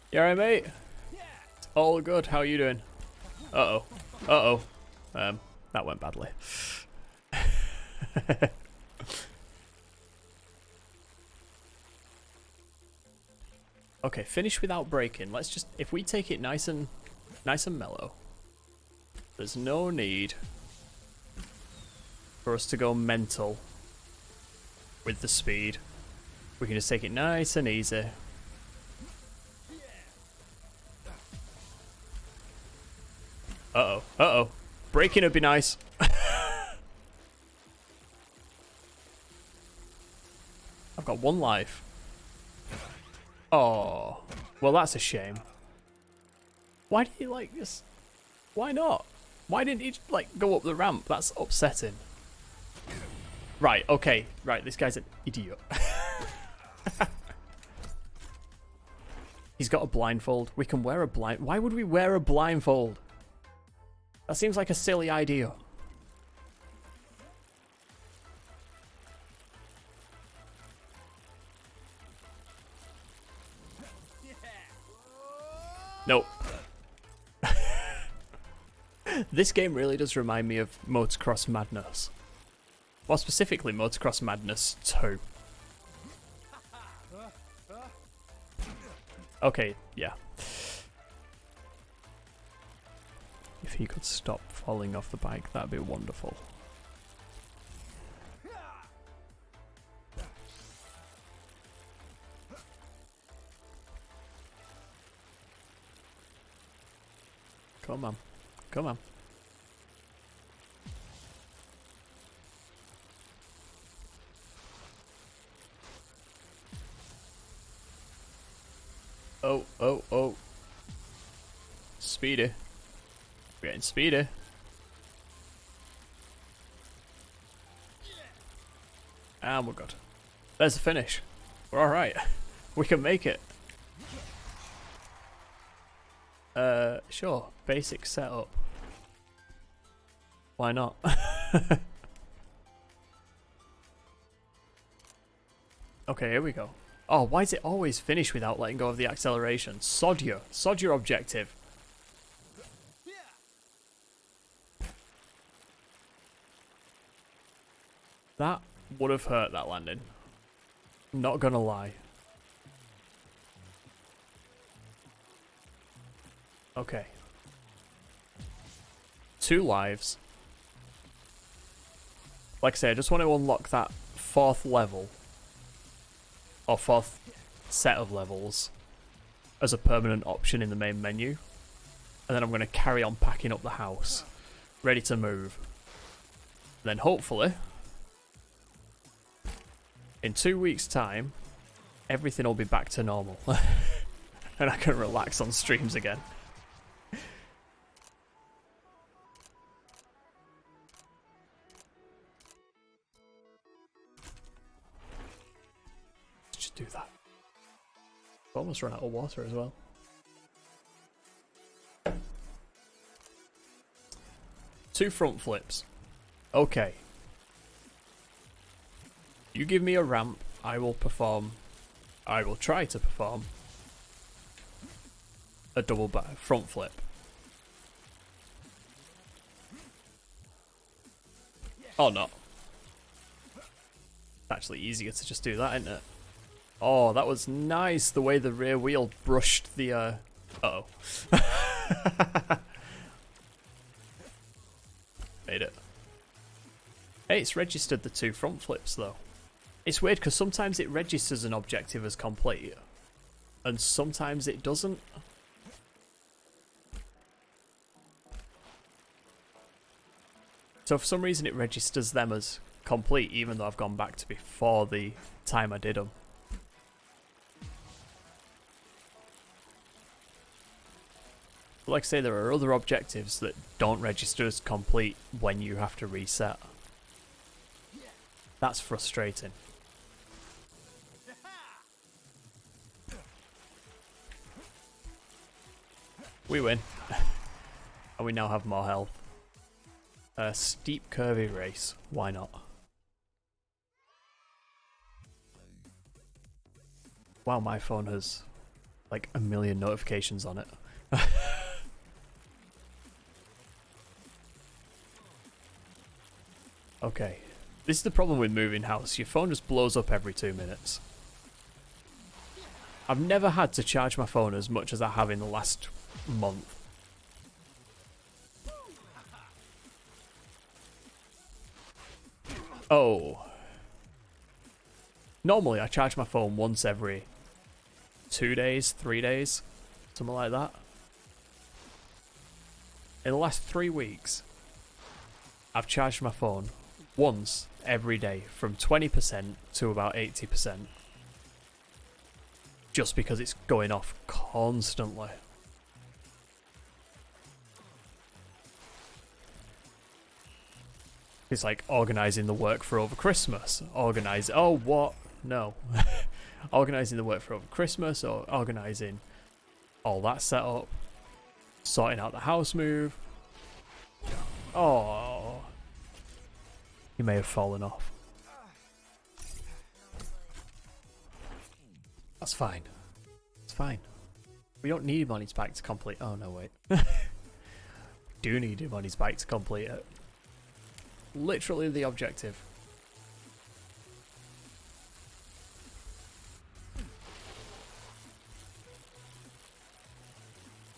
Speaker 1: You alright, mate? It's all good. How are you doing? Uh-oh. Uh-oh. That went badly. Okay, finish without breaking. Let's just, if we take it nice and mellow. There's no need for us to go mental with the speed. We can just take it nice and easy. Uh-oh. Uh-oh. Braking would be nice. I've got one life. Oh. Well, that's a shame. Why did he like this? Why not? Why didn't he like go up the ramp? That's upsetting. Right, okay. Right, this guy's an idiot. He's got a blindfold. We can wear a blind... Why would we wear a blindfold? That seems like a silly idea. Nope. This game really does remind me of Motocross Madness. More specifically, Motocross Madness 2. Okay, yeah. If he could stop falling off the bike, that'd be wonderful. Come on. Come on. Oh, oh, oh. Speedy. We're getting speedy. And we're good. There's the finish. We're alright. We can make it. Sure. Basic setup. Why not? Okay, here we go. Oh, why does it always finish without letting go of the acceleration? Sod you. Sod your objective. That would have hurt, that landing. Not gonna lie. Okay. 2 lives. Like I say, I just want to unlock that 4th level. Or 4th set of levels. As a permanent option in the main menu. And then I'm going to carry on packing up the house. Ready to move. And then hopefully, in 2 weeks' time, everything will be back to normal. And I can relax on streams again. Let's just do that. I've almost run out of water as well. Two front flips. Okay. You give me a ramp, I will try to perform a double front flip. Or not. It's actually easier to just do that, isn't it? Oh, that was nice, the way the rear wheel brushed the, uh-oh. Made it. Hey, it's registered the 2 front flips, though. It's weird, because sometimes it registers an objective as complete, and sometimes it doesn't. So for some reason it registers them as complete, even though I've gone back to before the time I did them. But like I say, there are other objectives that don't register as complete when you have to reset. That's frustrating. We win. And we now have more health. A steep curvy race. Why not? Wow, my phone has like 1 million notifications on it. Okay. This is the problem with moving house. Your phone just blows up every 2 minutes. I've never had to charge my phone as much as I have in the last month. Oh. Normally I charge my phone once every 2 days, 3 days, something like that. In the last 3 weeks, I've charged my phone once every day from 20% to about 80%. Just because it's going off constantly. It's like organising the work for over Christmas. Oh, what? No. Organising the work for over Christmas, or organising all that setup. Sorting out the house move. Oh. You may have fallen off. That's fine. It's fine. We don't need money back to complete. Oh, no, wait. do need him on his bike to complete it. Literally the objective.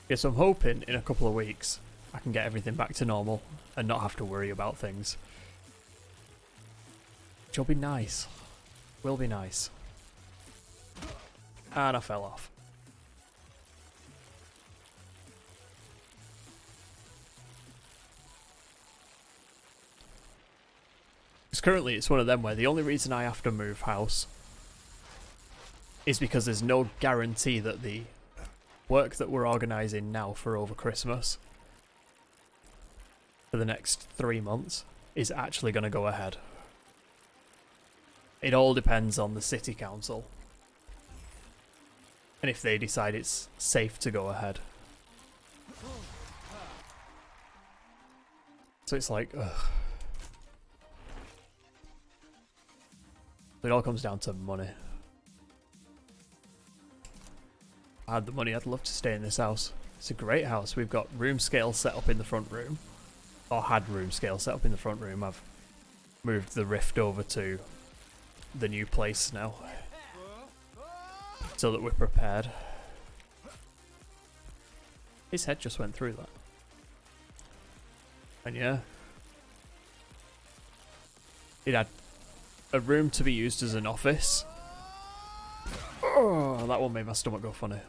Speaker 1: Yeah, so I'm hoping in a couple of weeks I can get everything back to normal and not have to worry about things. Which will be nice. Will be nice. And I fell off. Because currently it's one of them where the only reason I have to move house is because there's no guarantee that the work that we're organising now for over Christmas for the next 3 months is actually going to go ahead. It all depends on the city council and if they decide it's safe to go ahead. So it's like, ugh. It all comes down to money. If I had the money, I'd love to stay in this house. It's a great house. We've got room scale set up in the front room. Or had room scale set up in the front room. I've moved the rift over to the new place now. So that we're prepared. His head just went through that. And yeah. It had a room to be used as an office. Oh, that one made my stomach go funny.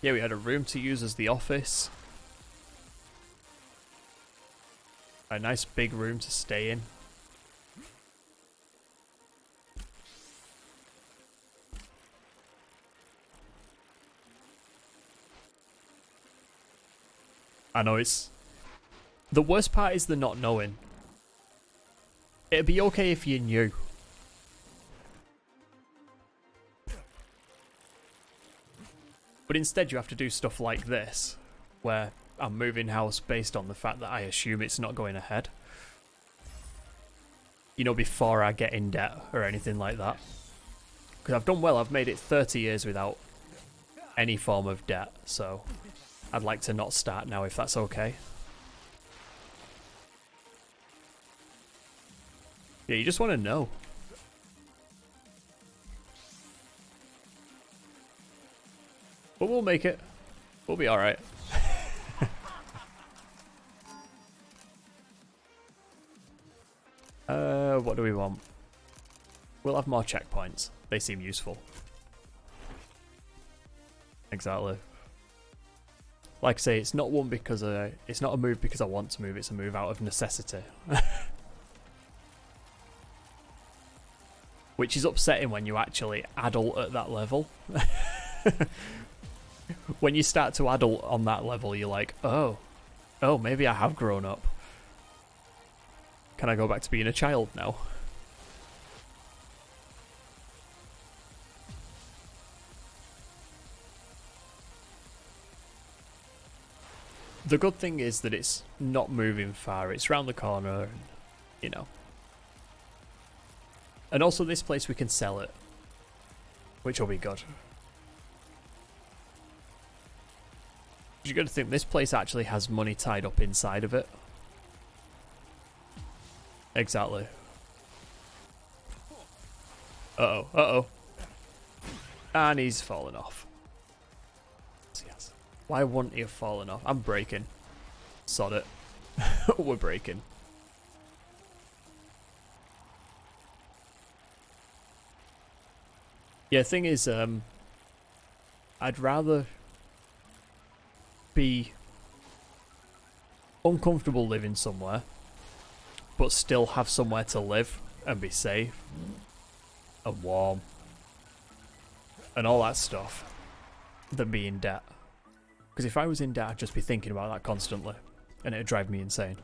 Speaker 1: Yeah, we had a room to use as the office. A nice big room to stay in. I know it's... The worst part is the not knowing. It'd be okay if you knew. But instead you have to do stuff like this, where I'm moving house based on the fact that I assume it's not going ahead. You know, before I get in debt or anything like that. Because I've done well, I've made it 30 years without any form of debt, so I'd like to not start now if that's okay. Yeah, you just want to know. But we'll make it. We'll be alright. What do we want? We'll have more checkpoints. They seem useful. Exactly. Like I say, it's not one because it's not a move because I want to move, it's a move out of necessity. Which is upsetting when you actually adult at that level. When you start to adult on that level, you're like, oh, maybe I have grown up. Can I go back to being a child now? The good thing is that it's not moving far, it's round the corner, and, you know. And also this place we can sell it, which will be good. You got to think this place actually has money tied up inside of it. Exactly. Uh-oh. And he's fallen off. Yes. Why wouldn't he have fallen off? I'm breaking. Sod it. We're breaking. Yeah, thing is, I'd rather be uncomfortable living somewhere, but still have somewhere to live and be safe and warm and all that stuff than be in debt. Because if I was in debt, I'd just be thinking about that constantly and it'd drive me insane.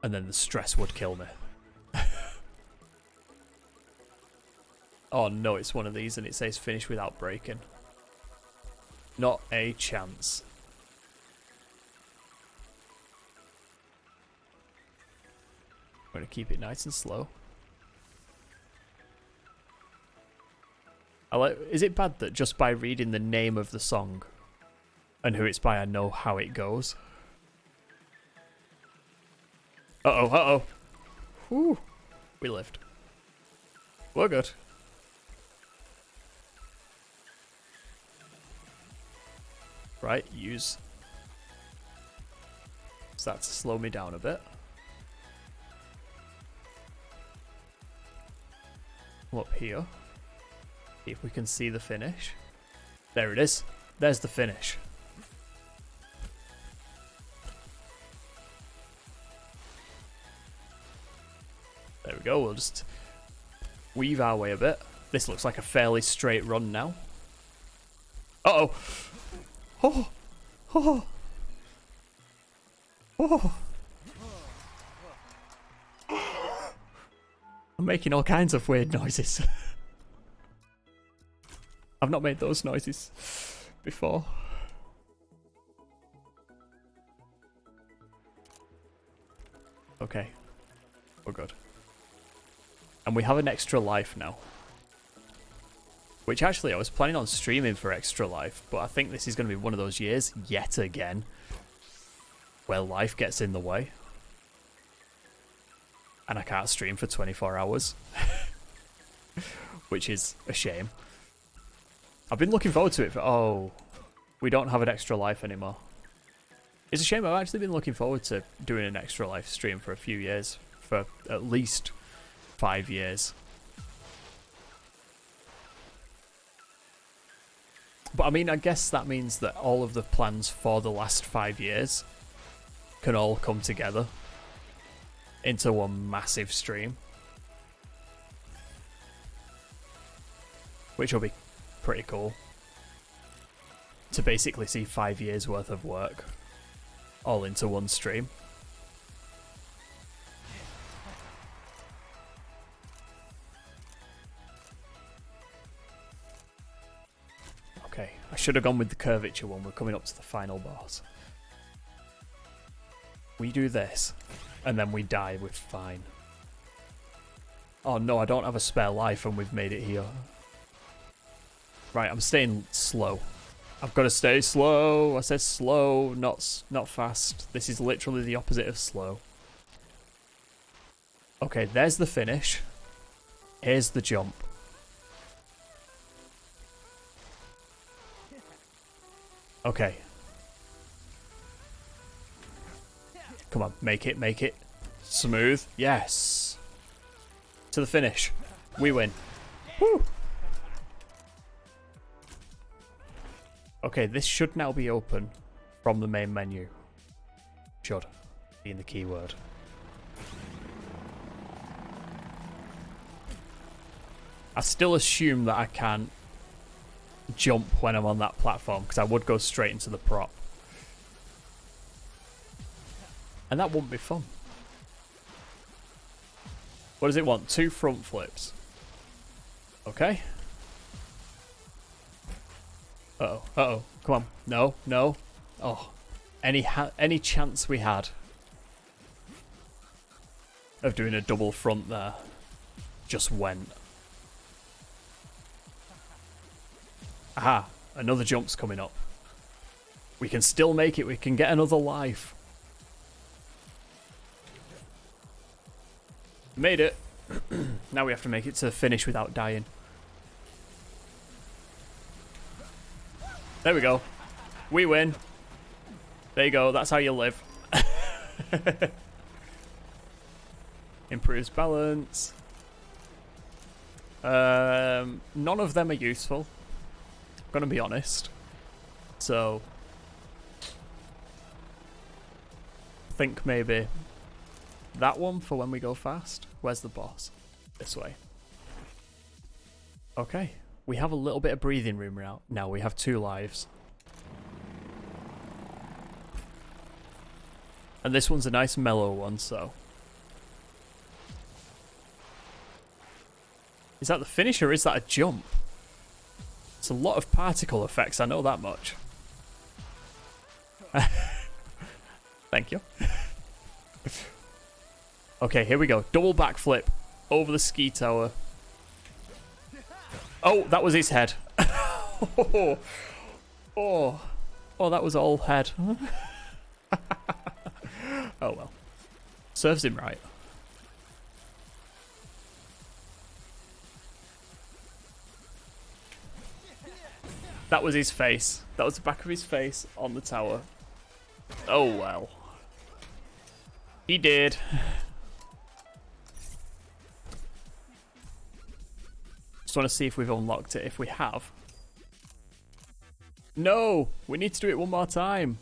Speaker 1: And then the stress would kill me. Oh no, it's one of these and it says finish without breaking. Not a chance. I'm going to keep it nice and slow. Is it bad that just by reading the name of the song, And who it's by, I know how it goes. Uh-oh, uh-oh. Whew. We lived. We're good. Right, use that to slow me down a bit. Come up here. See if we can see the finish. There it is. There's the finish. There we go. We'll just weave our way a bit. This looks like a fairly straight run now. Uh-oh. Oh. Oh. Oh. I'm making all kinds of weird noises. I've not made those noises before. Okay. We're good. And we have an extra life now. Which actually I was planning on streaming for extra life, but I think this is going to be one of those years, yet again, where life gets in the way. And I can't stream for 24 hours. Which is a shame. I've been looking forward to it for... Oh, we don't have an extra life anymore. It's a shame. I've actually been looking forward to doing an extra life stream for a few years. For at least 5 years. But I mean, I guess that means that all of the plans for the last 5 years can all come together into one massive stream. Which will be pretty cool. To basically see 5 years worth of work all into one stream. Okay, I should have gone with the curvature one. We're coming up to the final boss. We do this, and then we die. We're fine. Oh no, I don't have a spare life and we've made it here. Right, I'm staying slow. I've got to stay slow. I said slow, not fast. This is literally the opposite of slow. Okay, there's the finish. Here's the jump. Okay. Come on, make it, make it. Smooth. Yes. To the finish. We win. Woo! Okay, this should now be open from the main menu. Should be in the keyword. I still assume that I can't jump when I'm on that platform, because I would go straight into the prop. And that wouldn't be fun. What does it want? 2 front flips. Okay. Uh-oh, uh-oh. Come on. No, no. Oh. Any chance we had of doing a double front there just went. Aha, another jump's coming up. We can still make it. We can get another life. Made it. Now we have to make it to the finish without dying. There we go. We win. There you go. That's how you live. Improves balance. None of them are useful. I'm gonna be honest. So, I think maybe that one for when we go fast. Where's the boss? This way. Okay. We have a little bit of breathing room now. We have 2 lives. And this one's a nice mellow one, so. Is that the finish or is that a jump? It's a lot of particle effects, I know that much. Thank you. Okay, here we go. Double backflip over the ski tower. Oh, that was his head. Oh, oh, Oh, that was all head. Oh well. Serves him right. That was his face. That was the back of his face on the tower. Oh well. He did. Just want to see if we've unlocked it. If we have. No! We need to do it one more time.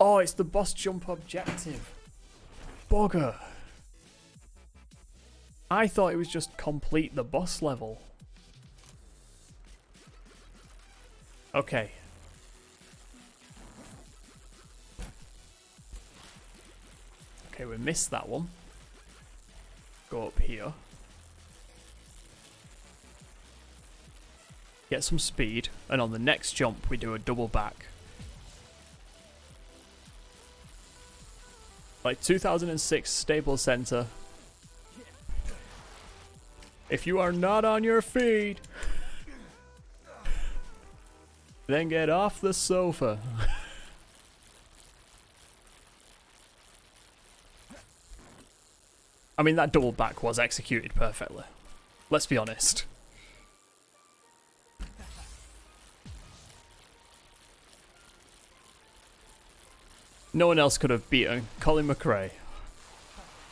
Speaker 1: Oh, it's the boss jump objective. Bugger. I thought it was just complete the boss level. Okay. Okay, we missed that one. Go up here. Get some speed, and on the next jump we do a double back. Like 2006 Staples Center. If you are not on your feet, then get off the sofa. I mean, that double back was executed perfectly. Let's be honest. No one else could have beaten Colin McRae.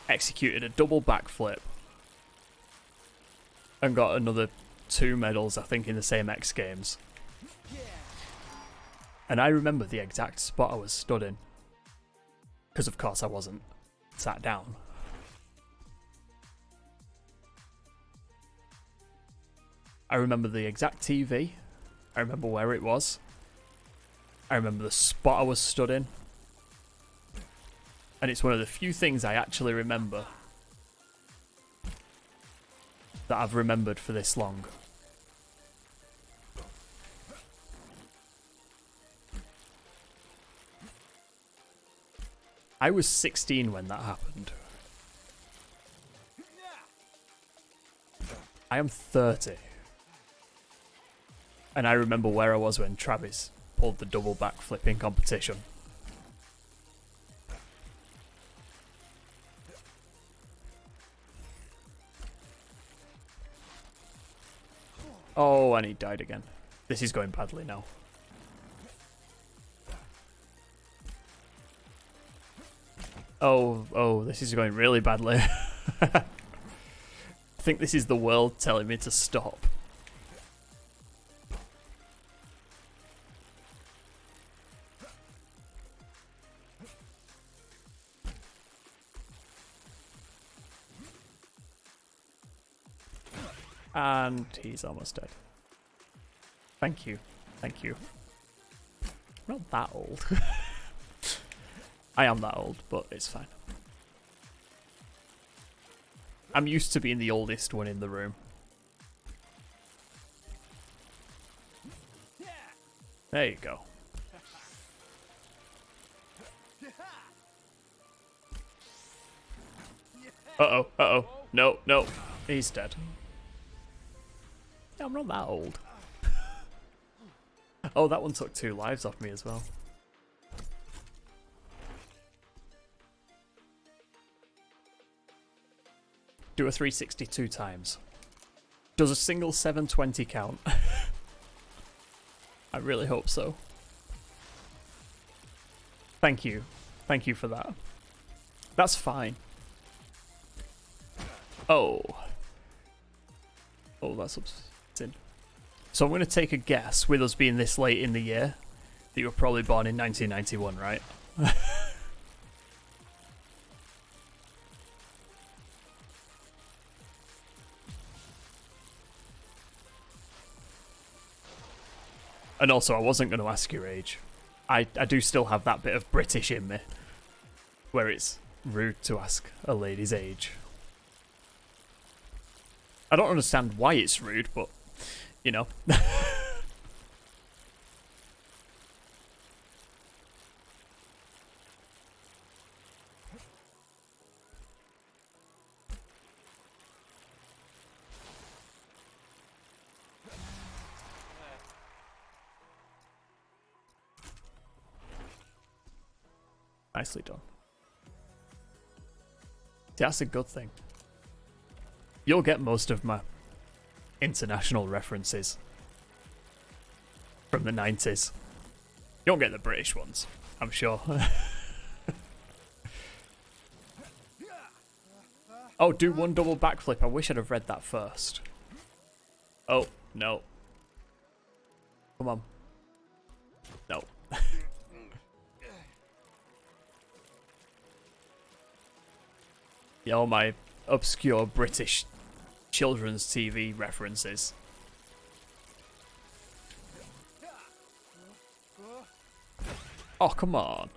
Speaker 1: Executed a double backflip. And got another 2 medals, I think, in the same X Games. And I remember the exact spot I was stood in. Because of course I wasn't sat down. I remember the exact TV. I remember where it was. I remember the spot I was stood in. And it's one of the few things I actually remember that I've remembered for this long. I was 16 when that happened. I am 30. And I remember where I was when Travis pulled the double backflip in competition. Oh, and he died again. This is going badly now. Oh, this is going really badly. I think this is the world telling me to stop. And he's almost dead. Thank you. Thank you. I'm not that old. I am that old, but it's fine. I'm used to being the oldest one in the room. There you go. Uh-oh, uh-oh. No, no. He's dead. I'm not that old. Oh, that one took 2 lives off me as well. Do a 362 times. Does a single 720 count? I really hope so. Thank you. Thank you for that. That's fine. Oh. Oh, that's upsetting. So I'm going to take a guess, with us being this late in the year, that you were probably born in 1991, right? And also, I wasn't going to ask your age. I do still have that bit of British in me, where it's rude to ask a lady's age. I don't understand why it's rude, but, you know. Nicely done. See, that's a good thing. You'll get most of my international references from the 90s. You won't get the British ones, I'm sure. Oh, do one double backflip. I wish I'd have read that first. Oh, no. Come on. No. Yeah, all my obscure British children's TV references. Oh, come on.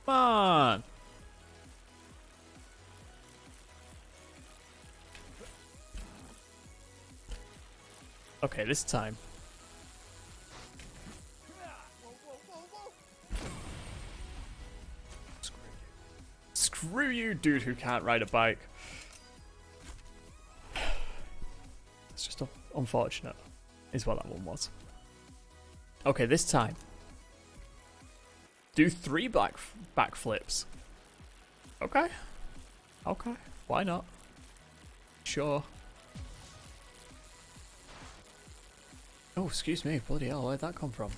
Speaker 1: Come on. Okay, this time. Screw you, dude who can't ride a bike. It's just unfortunate, is what that one was. Okay, this time. Do 3 backflips. Okay. Okay, why not? Sure. Oh, excuse me, bloody hell, where'd that come from?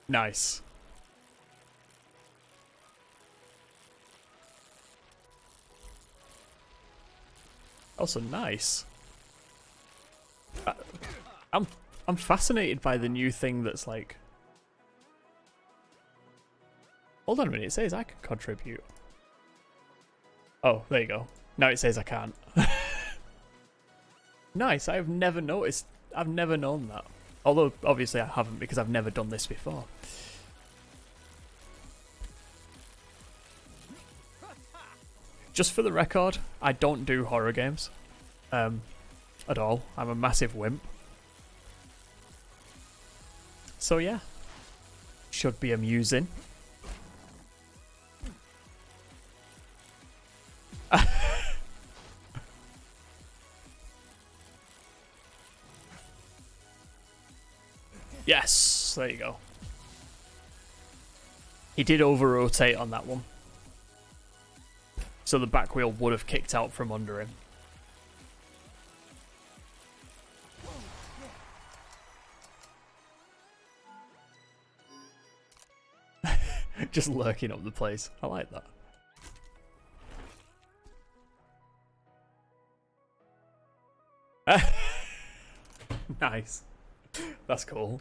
Speaker 1: Nice. Also nice. I'm fascinated by the new thing that's like... Hold on a minute, it says I can contribute. Oh, there you go. Now it says I can't. Nice, I've never noticed. I've never known that. Although, obviously I haven't because I've never done this before. Just for the record, I don't do horror games. At all. I'm a massive wimp. So yeah. Should be amusing. Yes, there you go. He did over-rotate on that one. So the back wheel would have kicked out from under him. Just lurking up the place. I like that. Nice. That's cool.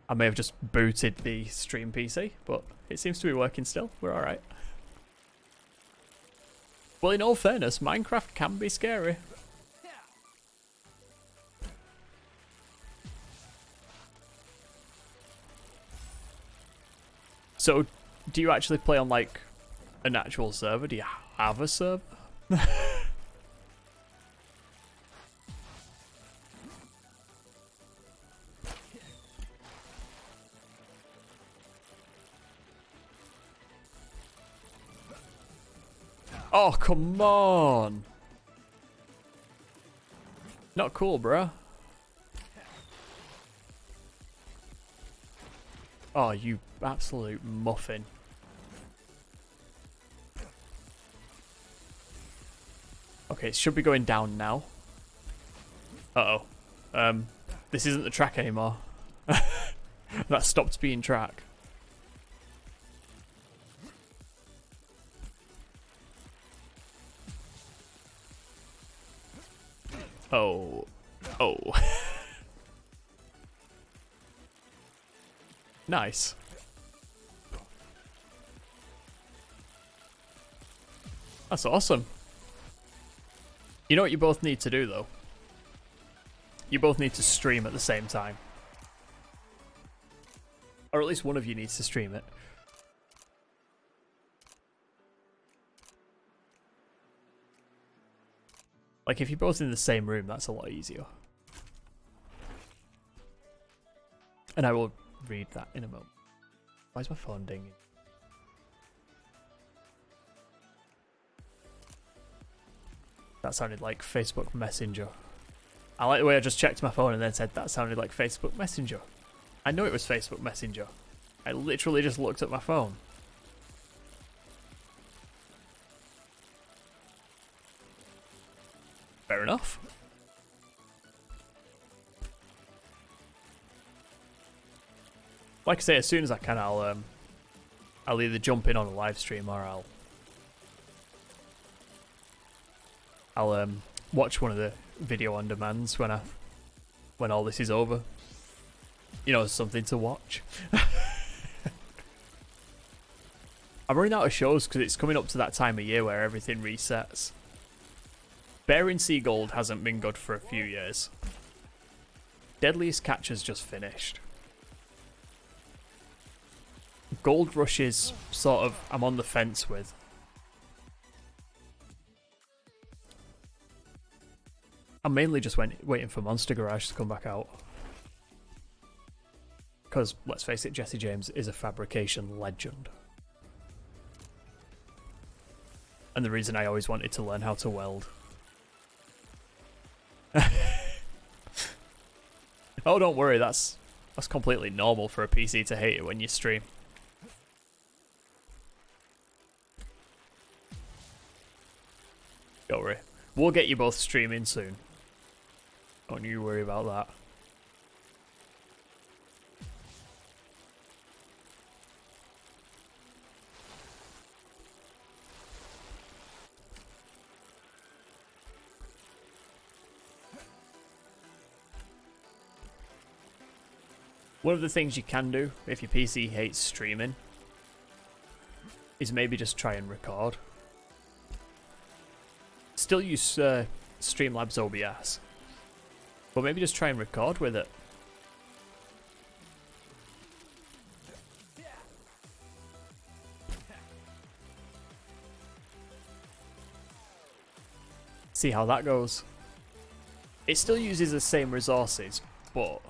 Speaker 1: I may have just booted the stream PC, but it seems to be working still. We're alright. Well, in all fairness, Minecraft can be scary. So, do you actually play on, like, an actual server? Do you have a server? Oh, come on. Not cool, bruh. Oh, you absolute muffin. Okay, it should be going down now. Uh-oh. This isn't the track anymore. That stopped being track. Oh. Oh. Nice. That's awesome. You know what you both need to do, though? You both need to stream at the same time. Or at least one of you needs to stream it. Like, if you're both in the same room, that's a lot easier. And I will read that in a moment. Why is my phone dinging? That sounded like Facebook Messenger. I like the way I just checked my phone and then said that sounded like Facebook Messenger. I know it was Facebook Messenger. I literally just looked at my phone. Fair enough. Like I say, as soon as I can, I'll either jump in on a live stream or I'll watch one of the video on demands when all this is over. You know, something to watch. I'm running out of shows because it's coming up to that time of year where everything resets. Bearing Sea Gold hasn't been good for a few years. Deadliest Catch has just finished. Gold Rush is sort of, I'm on the fence with. I'm mainly just waiting for Monster Garage to come back out. Because, let's face it, Jesse James is a fabrication legend. And the reason I always wanted to learn how to weld. Oh, don't worry, that's completely normal for a PC to hate it when you stream. Don't worry. We'll get you both streaming soon. Don't you worry about that. One of the things you can do if your PC hates streaming is maybe just try and record. Still use Streamlabs OBS, but maybe just try and record with it. See how that goes. It still uses the same resources, but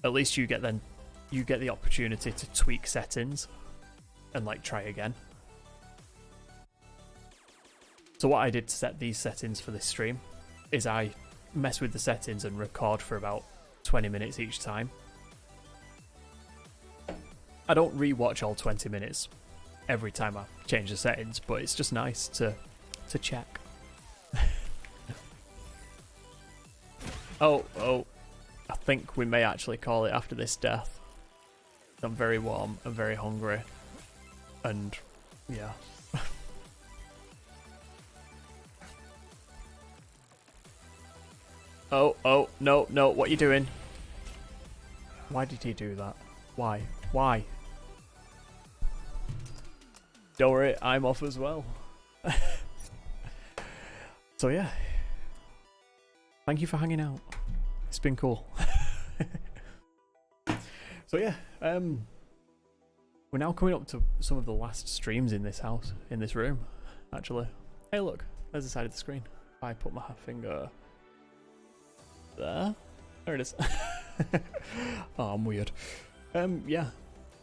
Speaker 1: at least you get the opportunity to tweak settings and like try again. So what I did to set these settings for this stream is I mess with the settings and record for about 20 minutes each time. I don't rewatch all 20 minutes every time I change the settings, but it's just nice to check. Oh, I think we may actually call it after this death. I'm very warm and very hungry, and yeah. Oh, no, what are you doing? Why did he do that? Why? Don't worry, I'm off as well. So yeah. Thank you for hanging out. It's been cool. So yeah, we're now coming up to some of the last streams in this house, in this room, actually. Hey look, there's the side of the screen. If I put my finger there it is. Oh, I'm weird. Yeah, we're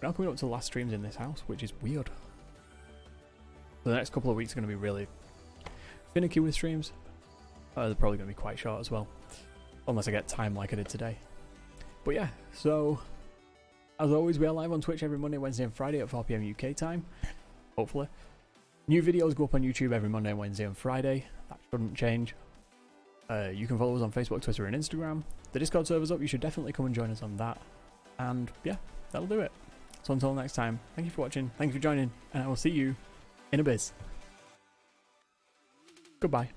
Speaker 1: now coming up to the last streams in this house, which is weird. So the next couple of weeks are going to be really finicky with streams. They're probably going to be quite short as well, unless I get time like I did today. But yeah, so as always, we are live on Twitch every Monday, Wednesday and Friday at 4 PM UK time, hopefully. New videos go up on YouTube every Monday, Wednesday and Friday. That shouldn't change. You can follow us on Facebook, Twitter and Instagram. The Discord server's up, you should definitely come and join us on that. And yeah, that'll do it. So until next time, thank you for watching, thank you for joining, and I will see you in a biz. Goodbye.